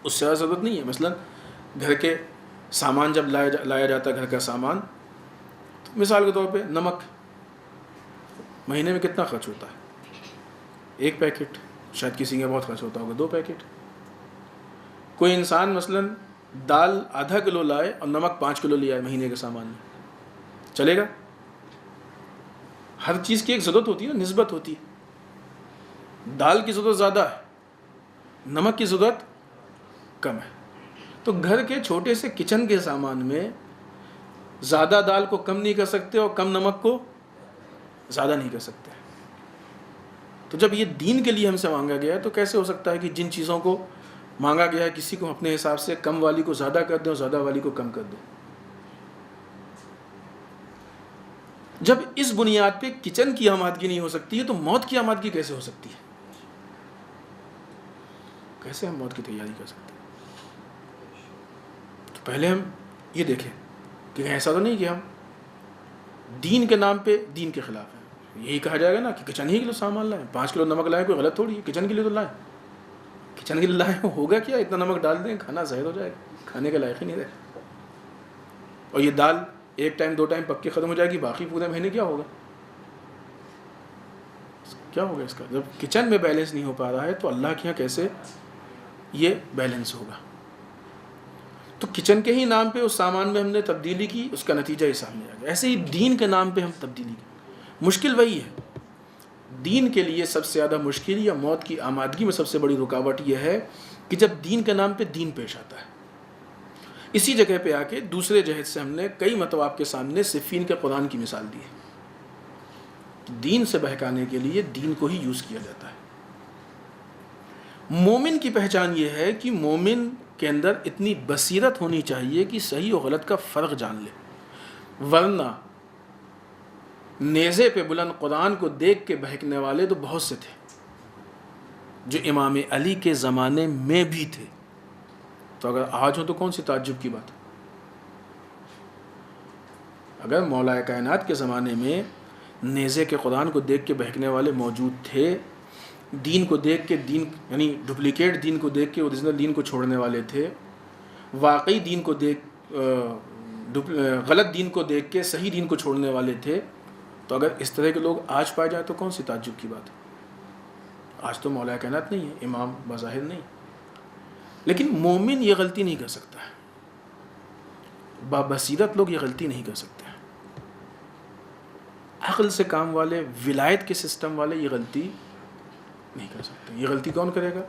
اس سے زیادہ ضرورت نہیں ہے. مثلا گھر کے سامان جب لایا جاتا ہے، گھر کا سامان، تو مثال کے طور پہ نمک مہینے میں کتنا خرچ ہوتا ہے؟ 1 پیکٹ. شاید کسی کا بہت خرچ ہوتا ہوگا 2 پیکٹ. کوئی انسان مثلا دال آدھا کلو لائے اور نمک 5 کلو لے آئے مہینے کے سامان میں، چلے گا؟ ہر چیز کی ایک ضرورت ہوتی ہے، نسبت ہوتی ہے. دال کی ضرورت زیادہ ہے، نمک کی ضرورت کم ہے. تو گھر کے چھوٹے سے کچن کے سامان میں زیادہ دال کو کم نہیں کر سکتے اور کم نمک کو زیادہ نہیں کر سکتے. تو جب یہ دین کے لیے ہم سے مانگا گیا ہے تو کیسے ہو سکتا ہے کہ جن چیزوں کو مانگا گیا ہے کسی کو اپنے حساب سے کم والی کو زیادہ کر دیں اور زیادہ والی کو کم کر دیں؟ جب اس بنیاد پہ کچن کی آمادگی نہیں ہو سکتی ہے تو موت کی آمادگی کیسے ہو سکتی ہے؟ کیسے ہم موت کی تیاری کر سکتے ہیں؟ تو پہلے ہم یہ دیکھیں کہ ایسا تو نہیں کہ ہم دین کے نام پہ دین کے خلاف ہیں. یہی کہا جائے گا نا کہ کچن ہی کے لیے سامان لائیں، 5 کلو نمک لائیں، کوئی غلط تھوڑی ہے، کچن کے لیے تو لائیں. کچن کے لیے لائیں ہوگا کیا؟ اتنا نمک ڈال دیں کھانا زہر ہو جائے گا، کھانے کے لائق ہی نہیں رہے. اور یہ دال ایک ٹائم 2 ٹائم پکی ختم ہو جائے گی، باقی پورے مہینے کیا ہوگا؟ کیا ہوگا اس کا؟ جب کچن میں بیلنس نہیں ہو پا رہا ہے تو اللہ کے یہاں کیسے یہ بیلنس ہوگا؟ تو کچن کے ہی نام پہ اس سامان میں ہم نے تبدیلی کی، اس کا نتیجہ ہی سامنے آ گیا۔ ایسے ہی دین کے نام پہ ہم تبدیلی کی، مشکل وہی ہے۔ دین کے لیے سب سے زیادہ مشکل یا موت کی آمادگی میں سب سے بڑی رکاوٹ یہ ہے کہ جب دین کے نام پہ دین پیش آتا ہے۔ اسی جگہ پہ آ کے دوسرے جہت سے ہم نے کئی مرتبہ آپ کے سامنے صفین کے قرآن کی مثال دی ہے۔ دین سے بہکانے کے لیے دین کو ہی یوز کیا جاتا ہے۔ مومن کی پہچان یہ ہے کہ مومن کے اندر اتنی بصیرت ہونی چاہیے کہ صحیح و غلط کا فرق جان لے، ورنہ نیزے پہ بلند قرآن کو دیکھ کے بہکنے والے تو بہت سے تھے، جو امام علی کے زمانے میں بھی تھے۔ تو اگر آج ہو تو کون سی تعجب کی بات؟ اگر مولا کائنات کے زمانے میں نیزے کے قرآن کو دیکھ کے بہکنے والے موجود تھے، دین کو دیکھ کے دین یعنی ڈپلیکیٹ دین کو دیکھ کے اوریجنل دین کو چھوڑنے والے تھے، واقعی دین کو دیکھ غلط دین کو دیکھ کے صحیح دین کو چھوڑنے والے تھے، تو اگر اس طرح کے لوگ آج پائے جائیں تو کون سی تعجب کی بات ہے؟ آج تو مولا کائنات نہیں ہے، امام بظاہر نہیں، لیکن مومن یہ غلطی نہیں کر سکتا ہے، بابصیرت لوگ یہ غلطی نہیں کر سکتے ہیں، عقل سے کام والے، ولایت کے سسٹم والے یہ غلطی نہیں کر سکتے۔ یہ غلطی کون کرے گا؟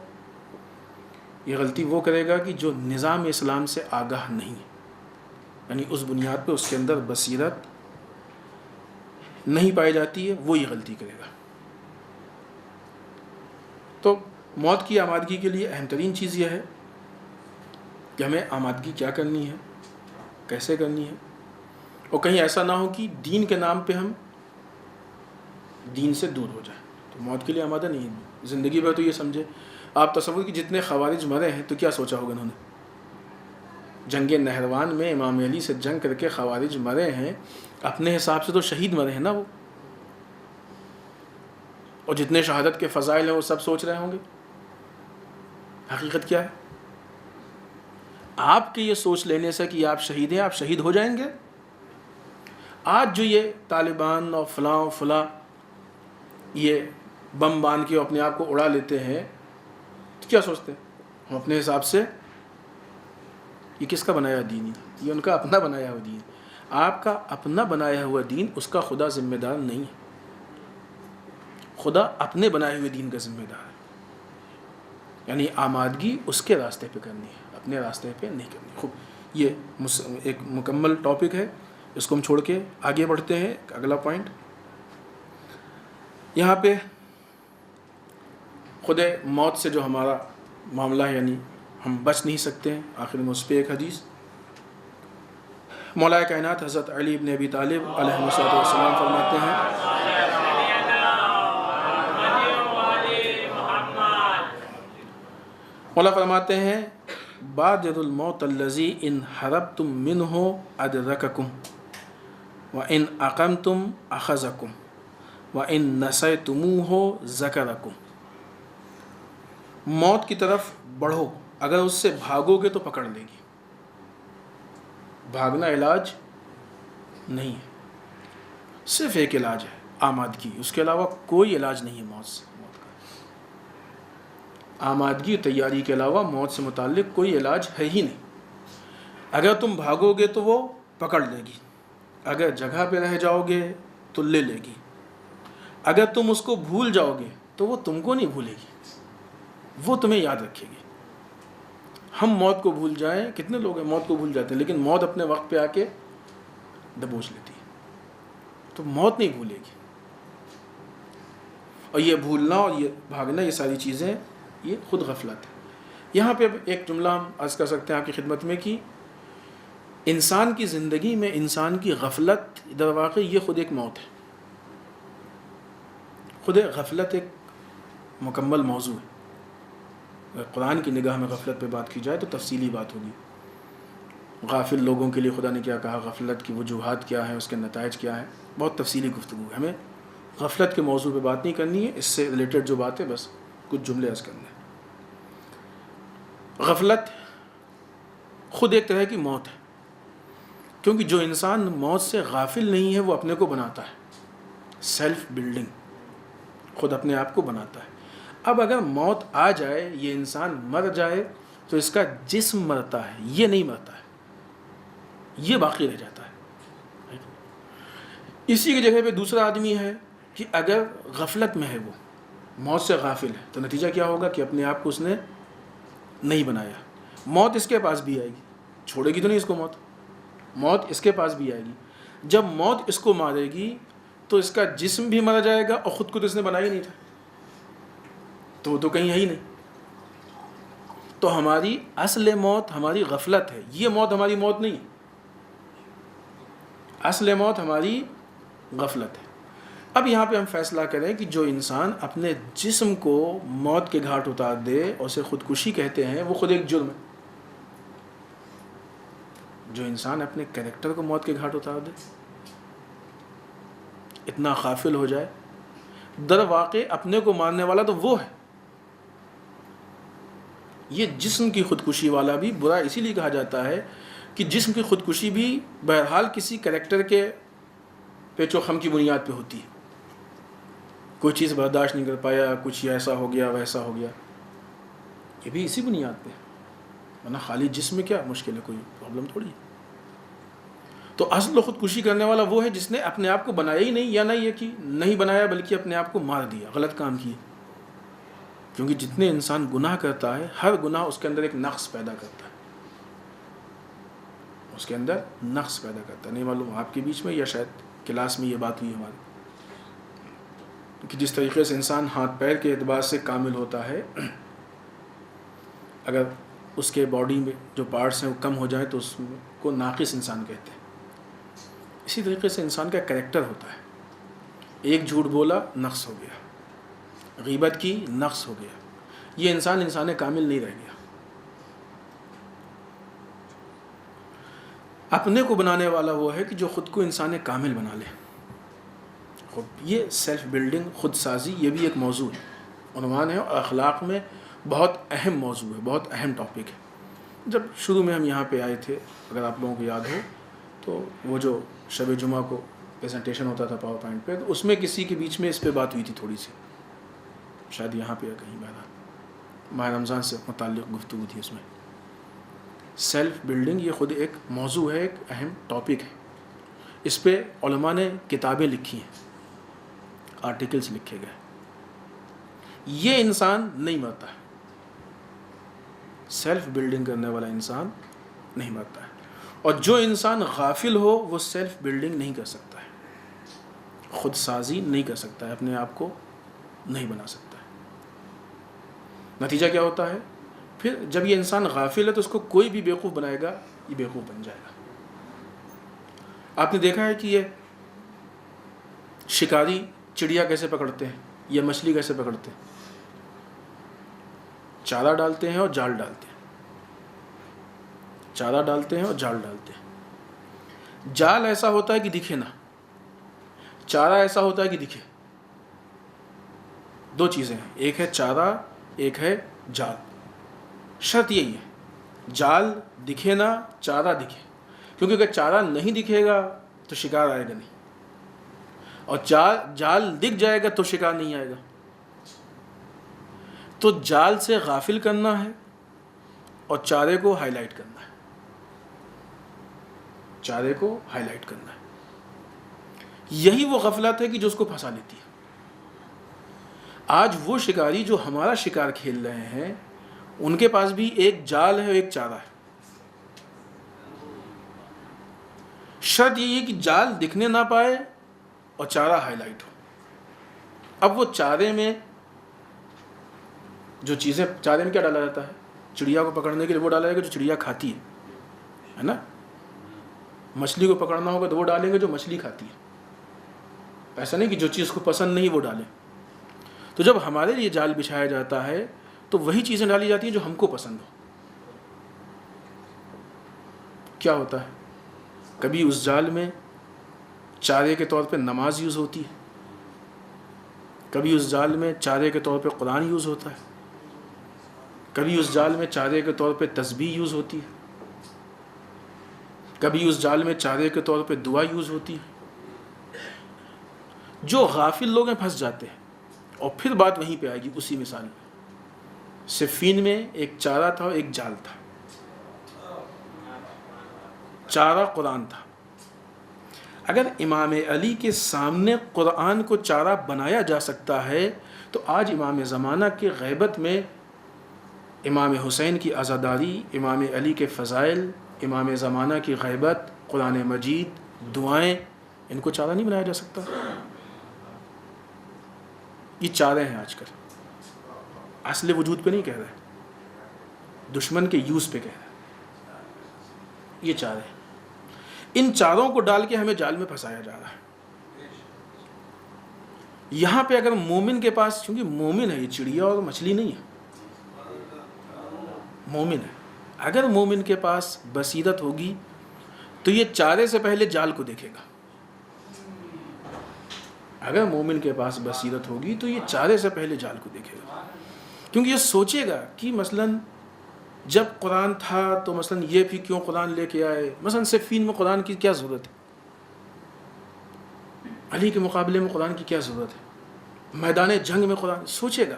یہ غلطی وہ کرے گا کہ جو نظام اسلام سے آگاہ نہیں ہے، یعنی اس بنیاد پہ اس کے اندر بصیرت نہیں پائی جاتی ہے، وہ یہ غلطی کرے گا۔ تو موت کی آمادگی کے لیے اہم ترین چیز یہ ہے کہ ہمیں آمادگی کیا کرنی ہے، کیسے کرنی ہے، اور کہیں ایسا نہ ہو کہ دین کے نام پہ ہم دین سے دور ہو جائیں۔ تو موت کے لیے آمادہ نہیں ہے زندگی بھر۔ تو یہ سمجھے آپ، تصور کہ جتنے خوارج مرے ہیں تو کیا سوچا ہوگا انہوں نے؟ جنگ نہروان میں امام علی سے جنگ کر کے خوارج مرے ہیں، اپنے حساب سے تو شہید مرے ہیں نا وہ، اور جتنے شہادت کے فضائل ہیں وہ سب سوچ رہے ہوں گے۔ حقیقت کیا ہے؟ آپ کے یہ سوچ لینے سے کہ آپ شہید ہیں، آپ شہید ہو جائیں گے؟ آج جو یہ طالبان اور فلاں یہ بم باندھ کے اپنے آپ کو اڑا لیتے ہیں، تو کیا سوچتے ہیں؟ ہم اپنے حساب سے یہ کس کا بنایا دین ہے؟ یہ ان کا اپنا بنایا ہوا دین۔ آپ کا اپنا بنایا ہوا دین، اس کا خدا ذمہ دار نہیں ہے۔ خدا اپنے بنائے ہوئے دین کا ذمہ دار ہے، یعنی آمادگی اس کے راستے پہ کرنی ہے، اپنے راستے پہ نہیں کرنی۔ خوب، یہ ایک مکمل ٹاپک ہے، اس کو ہم چھوڑ کے آگے بڑھتے ہیں۔ اگلا پوائنٹ یہاں پہ خود موت سے جو ہمارا معاملہ ہے، یعنی ہم بچ نہیں سکتے ہیں۔ آخر میں اس پہ ایک حدیث، مولا کائنات حضرت علی بن ابی طالب علیہ السلام فرماتے ہیں، مولا فرماتے ہیں، بادر الموت الذی ان حربتم منہ ادرککم وان اقمتم اخذکم وان نسیتموہ ذکرکم۔ موت کی طرف بڑھو، اگر اس سے بھاگو گے تو پکڑ لے گی۔ بھاگنا علاج نہیں ہے، صرف ایک علاج ہے، آمادگی، اس کے علاوہ کوئی علاج نہیں ہے موت سے۔ آمادگی تیاری کے علاوہ موت سے متعلق کوئی علاج ہے ہی نہیں۔ اگر تم بھاگو گے تو وہ پکڑ لے گی، اگر جگہ پہ رہ جاؤ گے تو لے لے گی، اگر تم اس کو بھول جاؤ گے تو وہ تم کو نہیں بھولے گی، وہ تمہیں یاد رکھے گی۔ ہم موت کو بھول جائیں، کتنے لوگ ہیں موت کو بھول جاتے ہیں، لیکن موت اپنے وقت پہ آ کے دبوچ لیتی ہے، تو موت نہیں بھولے گی۔ اور یہ بھولنا اور یہ بھاگنا، یہ ساری چیزیں یہ خود غفلت ہے۔ یہاں پہ ایک جملہ ہم عرض کر سکتے ہیں آپ کی خدمت میں کہ انسان کی زندگی میں انسان کی غفلت در واقع یہ خود ایک موت ہے، خود غفلت ایک مکمل موضوع ہے۔ اگر قرآن کی نگاہ میں غفلت پہ بات کی جائے تو تفصیلی بات ہوگی، غافل لوگوں کے لیے خدا نے کیا کہا، غفلت کی وجوہات کیا ہیں، اس کے نتائج کیا ہیں، بہت تفصیلی گفتگو ہے۔ ہمیں غفلت کے موضوع پہ بات نہیں کرنی ہے، اس سے ریلیٹڈ جو بات ہے بس کچھ جملے عرض کرنے ہیں۔ غفلت خود ایک طرح کی موت ہے، کیونکہ جو انسان موت سے غافل نہیں ہے وہ اپنے کو بناتا ہے، سیلف بلڈنگ، خود اپنے آپ کو بناتا ہے۔ اب اگر موت آ جائے، یہ انسان مر جائے، تو اس کا جسم مرتا ہے، یہ نہیں مرتا ہے، یہ باقی رہ جاتا ہے۔ اسی کی جگہ پہ دوسرا آدمی ہے کہ اگر غفلت میں ہے، وہ موت سے غافل ہے، تو نتیجہ کیا ہوگا کہ اپنے آپ کو اس نے نہیں بنایا۔ موت اس کے پاس بھی آئے گی، چھوڑے گی تو نہیں اس کو موت، موت اس کے پاس بھی آئے گی۔ جب موت اس کو مارے گی تو اس کا جسم بھی مارا جائے گا، اور خود کو تو اس نے بنایا ہی نہیں تھا، تو وہ تو کہیں ہے ہی نہیں۔ تو ہماری اصل موت ہماری غفلت ہے، یہ موت ہماری موت نہیں ہے، اصل موت ہماری غفلت ہے۔ اب یہاں پہ ہم فیصلہ کریں کہ جو انسان اپنے جسم کو موت کے گھاٹ اتار دے اور اسے خودکشی کہتے ہیں، وہ خود ایک جرم ہے۔ جو انسان اپنے کریکٹر کو موت کے گھاٹ اتار دے، اتنا غافل ہو جائے، در واقع اپنے کو مارنے والا تو وہ ہے۔ یہ جسم کی خودکشی والا بھی برا اسی لیے کہا جاتا ہے کہ جسم کی خودکشی بھی بہرحال کسی کریکٹر کے پیچ و خم کی بنیاد پہ ہوتی ہے، کوئی چیز برداشت نہیں کر پایا، کچھ ایسا ہو گیا ویسا ہو گیا، یہ بھی اسی بنیاد پہ، ورنہ خالی جسم میں کیا مشکل ہے، کوئی پرابلم تھوڑی ہے۔ تو اصل خودکشی کرنے والا وہ ہے جس نے اپنے آپ کو بنایا ہی نہیں، یا نہ یہ کہ نہیں بنایا بلکہ اپنے آپ کو مار دیا، غلط کام کیے۔ کیونکہ جتنے انسان گناہ کرتا ہے، ہر گناہ اس کے اندر ایک نقص پیدا کرتا ہے، اس کے اندر نقص پیدا کرتا ہے۔ نہیں معلوم آپ کے بیچ میں یا شاید کلاس میں یہ بات ہوئی ہماری، کہ جس طریقے سے انسان ہاتھ پیر کے اعتبار سے کامل ہوتا ہے، اگر اس کے باڈی میں جو پارٹس ہیں وہ کم ہو جائیں تو اس کو ناقص انسان کہتے ہیں۔ اسی طریقے سے انسان کا کریکٹر ہوتا ہے، ایک جھوٹ بولا نقص ہو گیا، غیبت کی نقص ہو گیا، یہ انسان کامل نہیں رہ گیا۔ اپنے کو بنانے والا وہ ہے کہ جو خود کو انسان کامل بنا لے۔ یہ سیلف بلڈنگ، خود سازی، یہ بھی ایک موضوع ہے، عنوان ہے، اور اخلاق میں بہت اہم موضوع ہے، بہت اہم ٹاپک ہے۔ جب شروع میں ہم یہاں پہ آئے تھے، اگر آپ لوگوں کو یاد ہو، تو وہ جو شب جمعہ کو پریزنٹیشن ہوتا تھا پاور پوائنٹ پہ، تو اس میں کسی کے بیچ میں اس پہ بات ہوئی تھی تھوڑی سی، شاید یہاں پہ یا کہیں بہرحال ماہ رمضان سے متعلق گفتگو تھی۔ اس میں سیلف بلڈنگ یہ خود ایک موضوع ہے، ایک اہم ٹاپک ہے۔ اس پہ علماء نے کتابیں لکھی ہیں، آرٹیکلز لکھے گئے۔ یہ انسان نہیں مرتا ہے، سیلف بلڈنگ کرنے والا انسان نہیں مرتا ہے، اور جو انسان غافل ہو وہ سیلف بلڈنگ نہیں کر سکتا ہے، خود سازی نہیں کر سکتا ہے، اپنے آپ کو نہیں بنا سکتا ہے۔ نتیجہ کیا ہوتا ہے؟ پھر جب یہ انسان غافل ہے تو اس کو کوئی بھی بیوقوف بنائے گا، یہ بیوقوف بن جائے گا۔ آپ نے دیکھا ہے کہ یہ شکاری چڑیا کیسے پکڑتے ہیں یا مچھلی کیسے پکڑتے ہیں؟ چارہ ڈالتے ہیں اور جال ڈالتے ہیں، چارہ ڈالتے ہیں اور جال ڈالتے ہیں۔ جال ایسا ہوتا ہے کہ دکھے نہ، چارہ ایسا ہوتا ہے کہ دکھے۔ دو چیزیں ہیں، ایک ہے چارہ، ایک ہے جال۔ شرط یہی ہے، جال دکھے نہ، چارہ دکھے، کیونکہ اگر چارہ نہیں دکھے گا تو شکار آئے گا نہیں، اور جال دکھ جائے گا تو شکار نہیں آئے گا۔ تو جال سے غافل کرنا ہے اور چارے کو ہائی لائٹ کرنا ہے، چارے کو ہائی لائٹ کرنا ہے۔ یہی وہ غفلت ہے کہ جو اس کو پھنسا لیتی ہے۔ آج وہ شکاری جو ہمارا شکار کھیل رہے ہیں، ان کے پاس بھی ایک جال ہے اور ایک چارہ ہے۔ شرط یہ ہے کہ جال دکھنے نہ پائے اور چارہ ہائی لائٹ ہو۔ اب وہ چارے میں جو چیزیں، چارے میں کیا ڈالا جاتا ہے؟ چڑیا کو پکڑنے کے لیے وہ ڈالا جائے گا جو چڑیا کھاتی ہے نا؟ مچھلی کو پکڑنا ہوگا تو وہ ڈالیں گے جو مچھلی کھاتی ہے، ایسا نہیں کہ جو چیز کو پسند نہیں وہ ڈالیں۔ تو جب ہمارے لیے جال بچھایا جاتا ہے تو وہی چیزیں ڈالی جاتی ہیں جو ہم کو پسند ہو۔ کیا ہوتا ہے؟ کبھی اس جال میں چارے کے طور پہ نماز یوز ہوتی ہے، کبھی اس جال میں چارے کے طور پہ قرآن یوز ہوتا ہے، کبھی اس جال میں چارے کے طور پہ تسبیح یوز ہوتی ہے، کبھی اس جال میں چارے کے طور پہ دعا یوز ہوتی ہے. جو غافل لوگ ہیں پھنس جاتے ہیں. اور پھر بات وہیں پہ آئے گی اسی مثال میں. صفین میں ایک چارہ تھا اور ایک جال تھا. چارہ قرآن تھا. اگر امام علی کے سامنے قرآن کو چارہ بنایا جا سکتا ہے تو آج امام زمانہ کے غیبت میں امام حسین کی عزاداری، امام علی کے فضائل، امام زمانہ کی غیبت، قرآن مجید، دعائیں، ان کو چارہ نہیں بنایا جا سکتا. یہ چارے ہیں آج کل. اصل وجود پہ نہیں کہہ رہے، دشمن کے یوز پہ کہہ رہے. یہ چارے ہیں. ان چاروں کو ڈال کے ہمیں جال میں پھنسایا جا رہا ہے. یہاں پہ اگر مومن کے پاس، کیونکہ مومن ہے، یہ چڑیا اور مچھلی نہیں ہے، مومن ہے. اگر مومن کے پاس بصیرت ہوگی تو یہ چارے سے پہلے جال کو دیکھے گا. اگر مومن کے پاس بصیرت ہوگی تو یہ چارے سے پہلے جال کو دیکھے گا. کیونکہ یہ سوچے گا کہ مثلاً جب قرآن تھا تو مثلاً یہ بھی کیوں قرآن لے کے آئے، مثلاً صفین میں قرآن کی کیا ضرورت ہے، علی کے مقابلے میں قرآن کی کیا ضرورت ہے، میدان جنگ میں قرآن. سوچے گا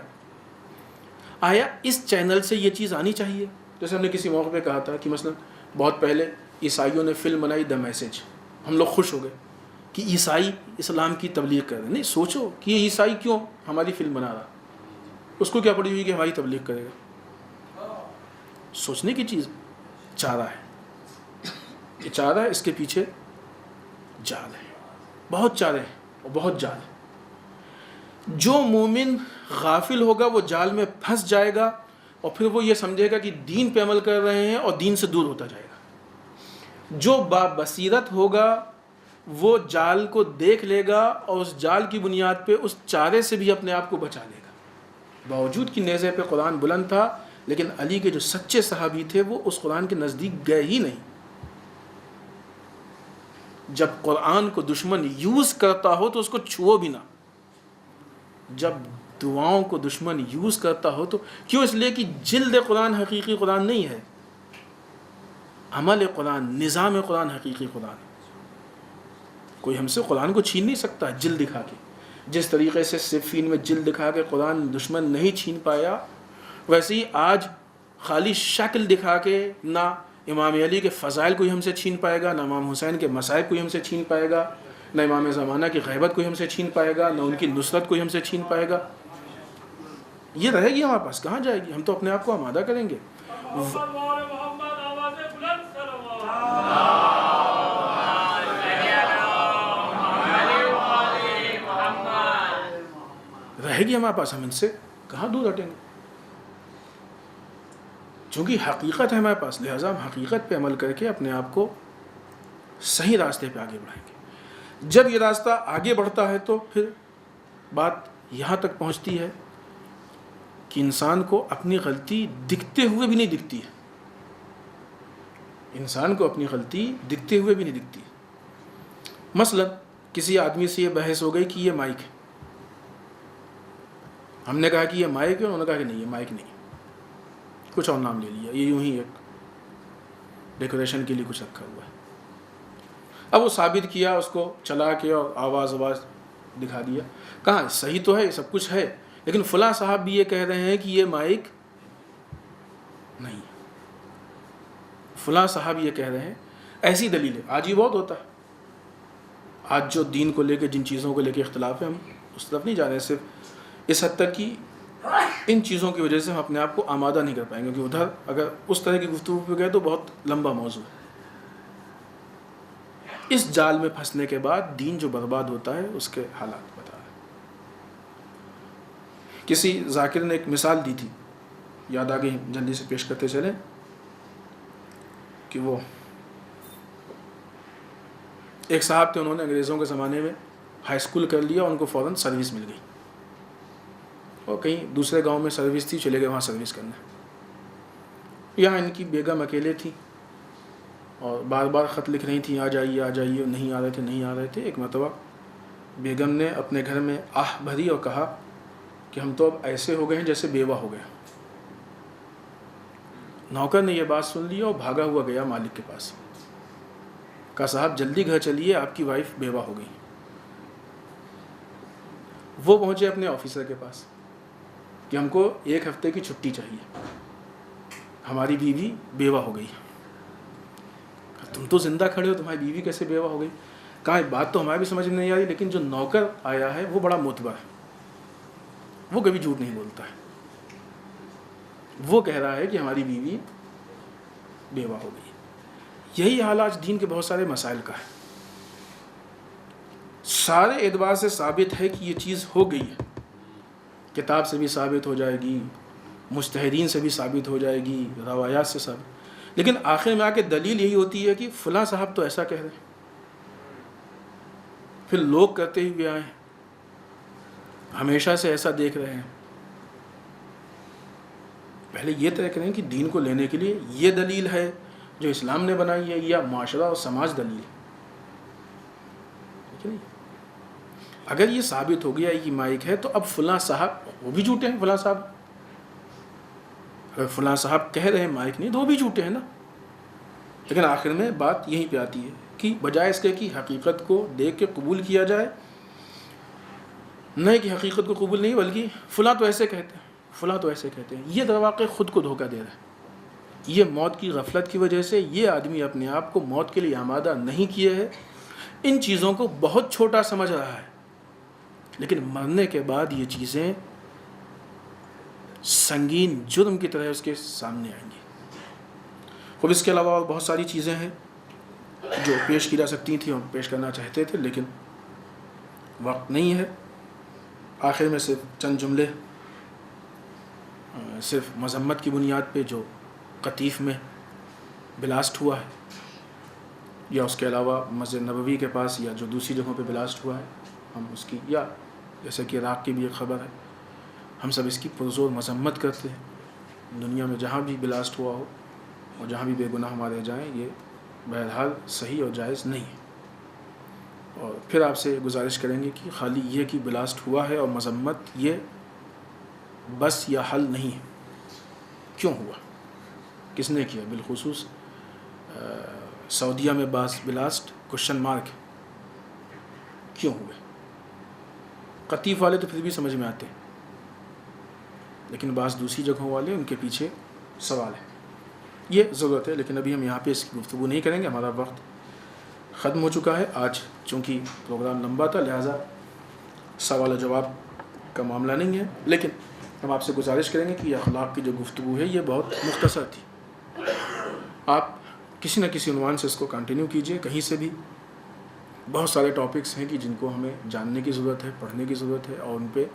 آیا اس چینل سے یہ چیز آنی چاہیے. جیسے ہم نے کسی موقع پہ کہا تھا کہ مثلاً بہت پہلے عیسائیوں نے فلم بنائی دا میسج، ہم لوگ خوش ہو گئے کہ عیسائی اسلام کی تبلیغ کر رہے ہیں. نہیں، سوچو کہ یہ عیسائی کیوں ہماری فلم بنا رہا، اس کو کیا پڑی ہوئی کہ ہماری تبلیغ کرے گا. سوچنے کی چیز. چارہ ہے، یہ چارہ ہے، اس کے پیچھے جال ہے. بہت چارے ہیں اور بہت جال ہے. جو مومن غافل ہوگا وہ جال میں پھنس جائے گا اور پھر وہ یہ سمجھے گا کہ دین پہ عمل کر رہے ہیں اور دین سے دور ہوتا جائے گا. جو بصیرت ہوگا وہ جال کو دیکھ لے گا اور اس جال کی بنیاد پہ اس چارے سے بھی اپنے آپ کو بچا لے گا. باوجود کہ نیزے پہ قرآن بلند تھا، لیکن علی کے جو سچے صحابی تھے وہ اس قرآن کے نزدیک گئے ہی نہیں. جب قرآن کو دشمن یوز کرتا ہو تو اس کو چھو بھی نہ. جب دعاؤں کو دشمن یوز کرتا ہو تو کیوں؟ اس لیے کہ جلد قرآن حقیقی قرآن نہیں ہے، عمل قرآن، نظام قرآن حقیقی قرآن. کوئی ہم سے قرآن کو چھین نہیں سکتا جلد دکھا کے. جس طریقے سے صفین میں جلد دکھا کے قرآن دشمن نہیں چھین پایا، ویسے ہی آج خالی شکل دکھا کے نہ امام علی کے فضائل کوئی ہم سے چھین پائے گا، نہ امام حسین کے مصائب کوئی ہم سے چھین پائے گا، نہ امام زمانہ کی غیبت کوئی ہم سے چھین پائے گا، نہ ان کی نصرت کوئی ہم سے چھین پائے گا. یہ رہے گی ہمارے پاس، کہاں جائے گی؟ ہم تو اپنے آپ کو آمادہ کریں گے. رہے گی ہمارے پاس، ہم ان سے کہاں دور ہٹیں گے؟ چونکہ حقیقت ہے ہمارے پاس، لہٰذا ہم حقیقت پہ عمل کر کے اپنے آپ کو صحیح راستے پہ آگے بڑھائیں گے. جب یہ راستہ آگے بڑھتا ہے تو پھر بات یہاں تک پہنچتی ہے کہ انسان کو اپنی غلطی دکھتے ہوئے بھی نہیں دکھتی ہے. انسان کو اپنی غلطی دکھتے ہوئے بھی نہیں دکھتی. مثلا کسی آدمی سے یہ بحث ہو گئی کہ یہ مائک ہے. ہم نے کہا کہ یہ مائک ہے، انہوں نے کہا کہ نہیں یہ مائک نہیں، کچھ اور نام لے لیا، یہ یوں ہی ایک ڈیکوریشن کے لیے کچھ رکھا ہوا ہے. اب وہ ثابت کیا، اس کو چلا کے اور آواز دکھا دیا. کہاں صحیح تو ہے، سب کچھ ہے، لیکن فلاں صاحب بھی یہ کہہ رہے ہیں کہ یہ مائک نہیں، فلاں صاحب یہ کہہ رہے ہیں. ایسی دلیلیں آج ہی بہت ہوتا ہے. آج جو دین کو لے کے جن چیزوں کو لے کے اختلاف ہے، ہم اس طرف نہیں جا رہے. صرف اس حد تک کہ ان چیزوں کی وجہ سے ہم اپنے آپ کو آمادہ نہیں کر پائیں گے، کیونکہ ادھر اگر اس طرح کی گفتگو پہ گئے تو بہت لمبا موضوع ہے. اس جال میں پھنسنے کے بعد دین جو برباد ہوتا ہے اس کے حالات بتا رہے. کسی ذاکر نے ایک مثال دی تھی، یاد آ گئی، جلدی سے پیش کرتے چلیں. کہ وہ ایک صاحب تھے، انہوں نے انگریزوں کے زمانے میں ہائی اسکول کر لیا، ان کو فوراً سروس مل گئی، اور کہیں دوسرے گاؤں میں سروس تھی، چلے گئے وہاں سروس کرنے. یہاں ان کی بیگم اکیلے تھی اور بار بار خط لکھ رہی تھیں، آ جائیے آ جائیے. نہیں آ رہے تھے. ایک مرتبہ بیگم نے اپنے گھر میں آہ بھری اور کہا کہ ہم تو اب ایسے ہو گئے ہیں جیسے بیوہ ہو گئے. نوکر نے یہ بات سن لی اور بھاگا ہوا گیا مالک کے پاس. کہا صاحب جلدی گھر چلیے، آپ کی وائف بیوہ ہو گئی۔ وہ پہنچے اپنے آفیسر کے پاس کہ ہم کو 1 ہفتے کی چھٹی چاہیے، ہماری بیوی بیوہ ہو گئی۔ تم تو زندہ کھڑے ہو، تمہاری بیوی کیسے بیوہ ہو گئی؟ کہا بات تو ہماری بھی سمجھ میں نہیں آ رہی، لیکن جو نوکر آیا ہے وہ بڑا معتبر ہے، وہ کبھی جھوٹ نہیں بولتا ہے، وہ کہہ رہا ہے کہ ہماری بیوی بیوہ ہو گئی۔ یہی حال آج دین کے بہت سارے مسائل کا ہے، سارے اعتبار سے ثابت ہے کہ یہ چیز ہو گئی ہے، کتاب سے بھی ثابت ہو جائے گی، مجتہدین سے بھی ثابت ہو جائے گی، روایات سے ثابت، لیکن آخر میں آ کے دلیل یہی ہوتی ہے کہ فلاں صاحب تو ایسا کہہ رہے ہیں، پھر لوگ کرتے ہوئے آئے ہیں، ہمیشہ سے ایسا دیکھ رہے ہیں۔ پہلے یہ طے کریں کہ دین کو لینے کے لیے یہ دلیل ہے جو اسلام نے بنائی ہے یا معاشرہ اور سماج دلیل ہے، ٹھیک ہے نہیں؟ اگر یہ ثابت ہو گیا یہ مائک ہے تو اب فلاں صاحب وہ بھی جھوٹے ہیں، فلاں صاحب اگر فلاں صاحب کہہ رہے ہیں مائک نہیں تو وہ بھی جھوٹے ہیں نا۔ لیکن آخر میں بات یہیں پہ آتی ہے کہ بجائے اس کے کہ حقیقت کو دیکھ کے قبول کیا جائے، نہیں کہ حقیقت کو قبول نہیں بلکہ فلاں تو ایسے کہتے ہیں، فلاں تو ایسے کہتے ہیں، یہ درواقع خود کو دھوکہ دے رہا ہے۔ یہ موت کی غفلت کی وجہ سے یہ آدمی اپنے آپ کو موت کے لیے آمادہ نہیں کیے ہے، ان چیزوں کو بہت چھوٹا سمجھ رہا ہے، لیکن مرنے کے بعد یہ چیزیں سنگین جرم کی طرح اس کے سامنے آئیں گی۔ خود اس کے علاوہ اور بہت ساری چیزیں ہیں جو پیش کی جا سکتی تھیں، ہم پیش کرنا چاہتے تھے لیکن وقت نہیں ہے۔ آخر میں صرف چند جملے، صرف مذمت کی بنیاد پہ جو قطیف میں بلاسٹ ہوا ہے یا اس کے علاوہ مسجد نبوی کے پاس یا جو دوسری جگہوں پہ بلاسٹ ہوا ہے، ہم اس کی، یا جیسے کہ عراق کی بھی ایک خبر ہے، ہم سب اس کی پرزور مذمت کرتے ہیں۔ دنیا میں جہاں بھی بلاسٹ ہوا ہو اور جہاں بھی بے گناہ مارے جائیں، یہ بہرحال صحیح اور جائز نہیں ہے۔ اور پھر آپ سے گزارش کریں گے کہ خالی یہ کہ بلاسٹ ہوا ہے اور مذمت یہ بس یا حل نہیں ہے۔ کیوں ہوا؟ کس نے کیا؟ بالخصوص سعودیہ میں بعض بلاسٹ کوشچن مارک کیوں ہوئے؟ قطیف والے تو پھر بھی سمجھ میں آتے ہیں، لیکن بعض دوسری جگہوں والے ان کے پیچھے سوال ہے، یہ ضرورت ہے۔ لیکن ابھی ہم یہاں پہ اس کی گفتگو نہیں کریں گے، ہمارا وقت ختم ہو چکا ہے۔ آج چونکہ پروگرام لمبا تھا لہٰذا سوال و جواب کا معاملہ نہیں ہے، لیکن ہم آپ سے گزارش کریں گے کہ یہ اخلاق کی جو گفتگو ہے یہ بہت مختصر تھی، آپ کسی نہ کسی عنوان سے اس کو کنٹینیو کیجئے، کہیں سے بھی۔ بہت سارے ٹاپکس ہیں کہ جن کو ہمیں جاننے کی ضرورت ہے، پڑھنے کی ضرورت ہے اور ان پہ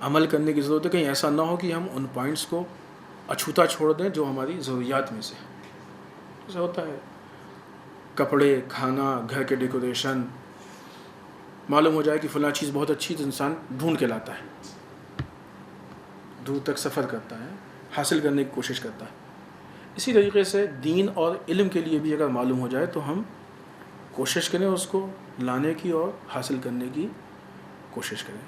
عمل کرنے کی ضرورت ہے۔ کہیں ایسا نہ ہو کہ ہم ان پوائنٹس کو اچھوتا چھوڑ دیں جو ہماری ضروریات میں سے ہے۔ جیسے ہوتا ہے کپڑے، کھانا، گھر کے ڈیکوریشن، معلوم ہو جائے کہ فلاں چیز بہت اچھی تو انسان ڈھونڈ کے لاتا ہے، دور تک سفر کرتا ہے، حاصل کرنے کی کوشش کرتا ہے۔ اسی طریقے سے دین اور علم کے لیے بھی اگر معلوم ہو جائے تو ہم کوشش کریں اس کو لانے کی اور حاصل کرنے کی کوشش کریں۔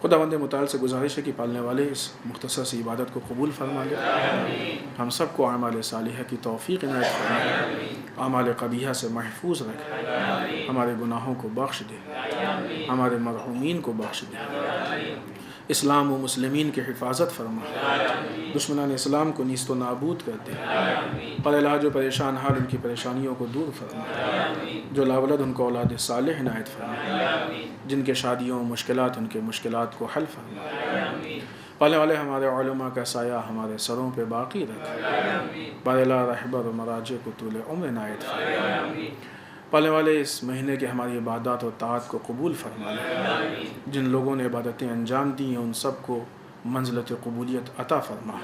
خداوند متعال سے گزارش ہے کہ پالنے والے اس مختصر سی عبادت کو قبول فرما لے، ہم سب کو اعمال صالحہ کی توفیق عنایت فرمائے، اعمال قبیحہ سے محفوظ رکھے، ہمارے گناہوں کو بخش دے، ہمارے مرحومین کو بخش دے، اسلام و مسلمین کی حفاظت فرما، دشمنان اسلام کو نیست و نابود کر دے، اور علاج و پریشان حال ان کی پریشانیوں کو دور فرما، جو لاولد ان کو اولاد صالح عنایت فرما، جن کے شادیوں مشکلات ان کے مشکلات کو حل فرما، پالنے والے ہمارے علماء کا سایہ ہمارے سروں پہ باقی رکھ، بارلا رہبر و مراجع کو طول عمر عنایت فرما، پالنے والے اس مہینے کے ہماری عبادات و طاعت کو قبول فرما لے، جن لوگوں نے عبادتیں انجام دی ہیں ان سب کو منزلت قبولیت عطا فرما،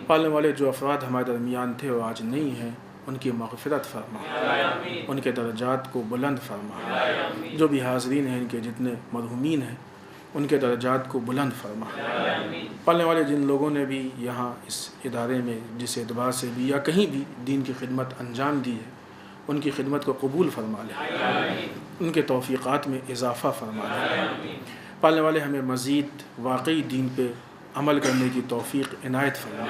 پالنے والے جو افراد ہمارے درمیان تھے اور آج نہیں ہیں ان کی مغفرت فرما، ان کے درجات کو بلند فرما، جو بھی حاضرین ہیں ان کے جتنے مرحومین ہیں ان کے درجات کو بلند فرما، پالنے والے جن لوگوں نے بھی یہاں اس ادارے میں جس اعتبار سے بھی یا کہیں بھی دین کی خدمت انجام دی ہے ان کی خدمت کو قبول فرما لے، ان کے توفیقات میں اضافہ فرما لے، پالنے والے ہمیں مزید واقعی دین پہ عمل کرنے کی توفیق عنایت فرما،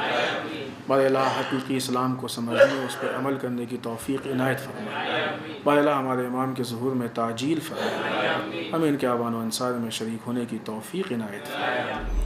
بار الہ حقیقی اسلام کو سمجھنے اس پہ عمل کرنے کی توفیق عنایت فرما، بار اللہ ہمارے امام کے ظہور میں تعجیل فرمائے، ہمیں ان کے آبان و انصار میں شریک ہونے کی توفیق عنایت فرمائے۔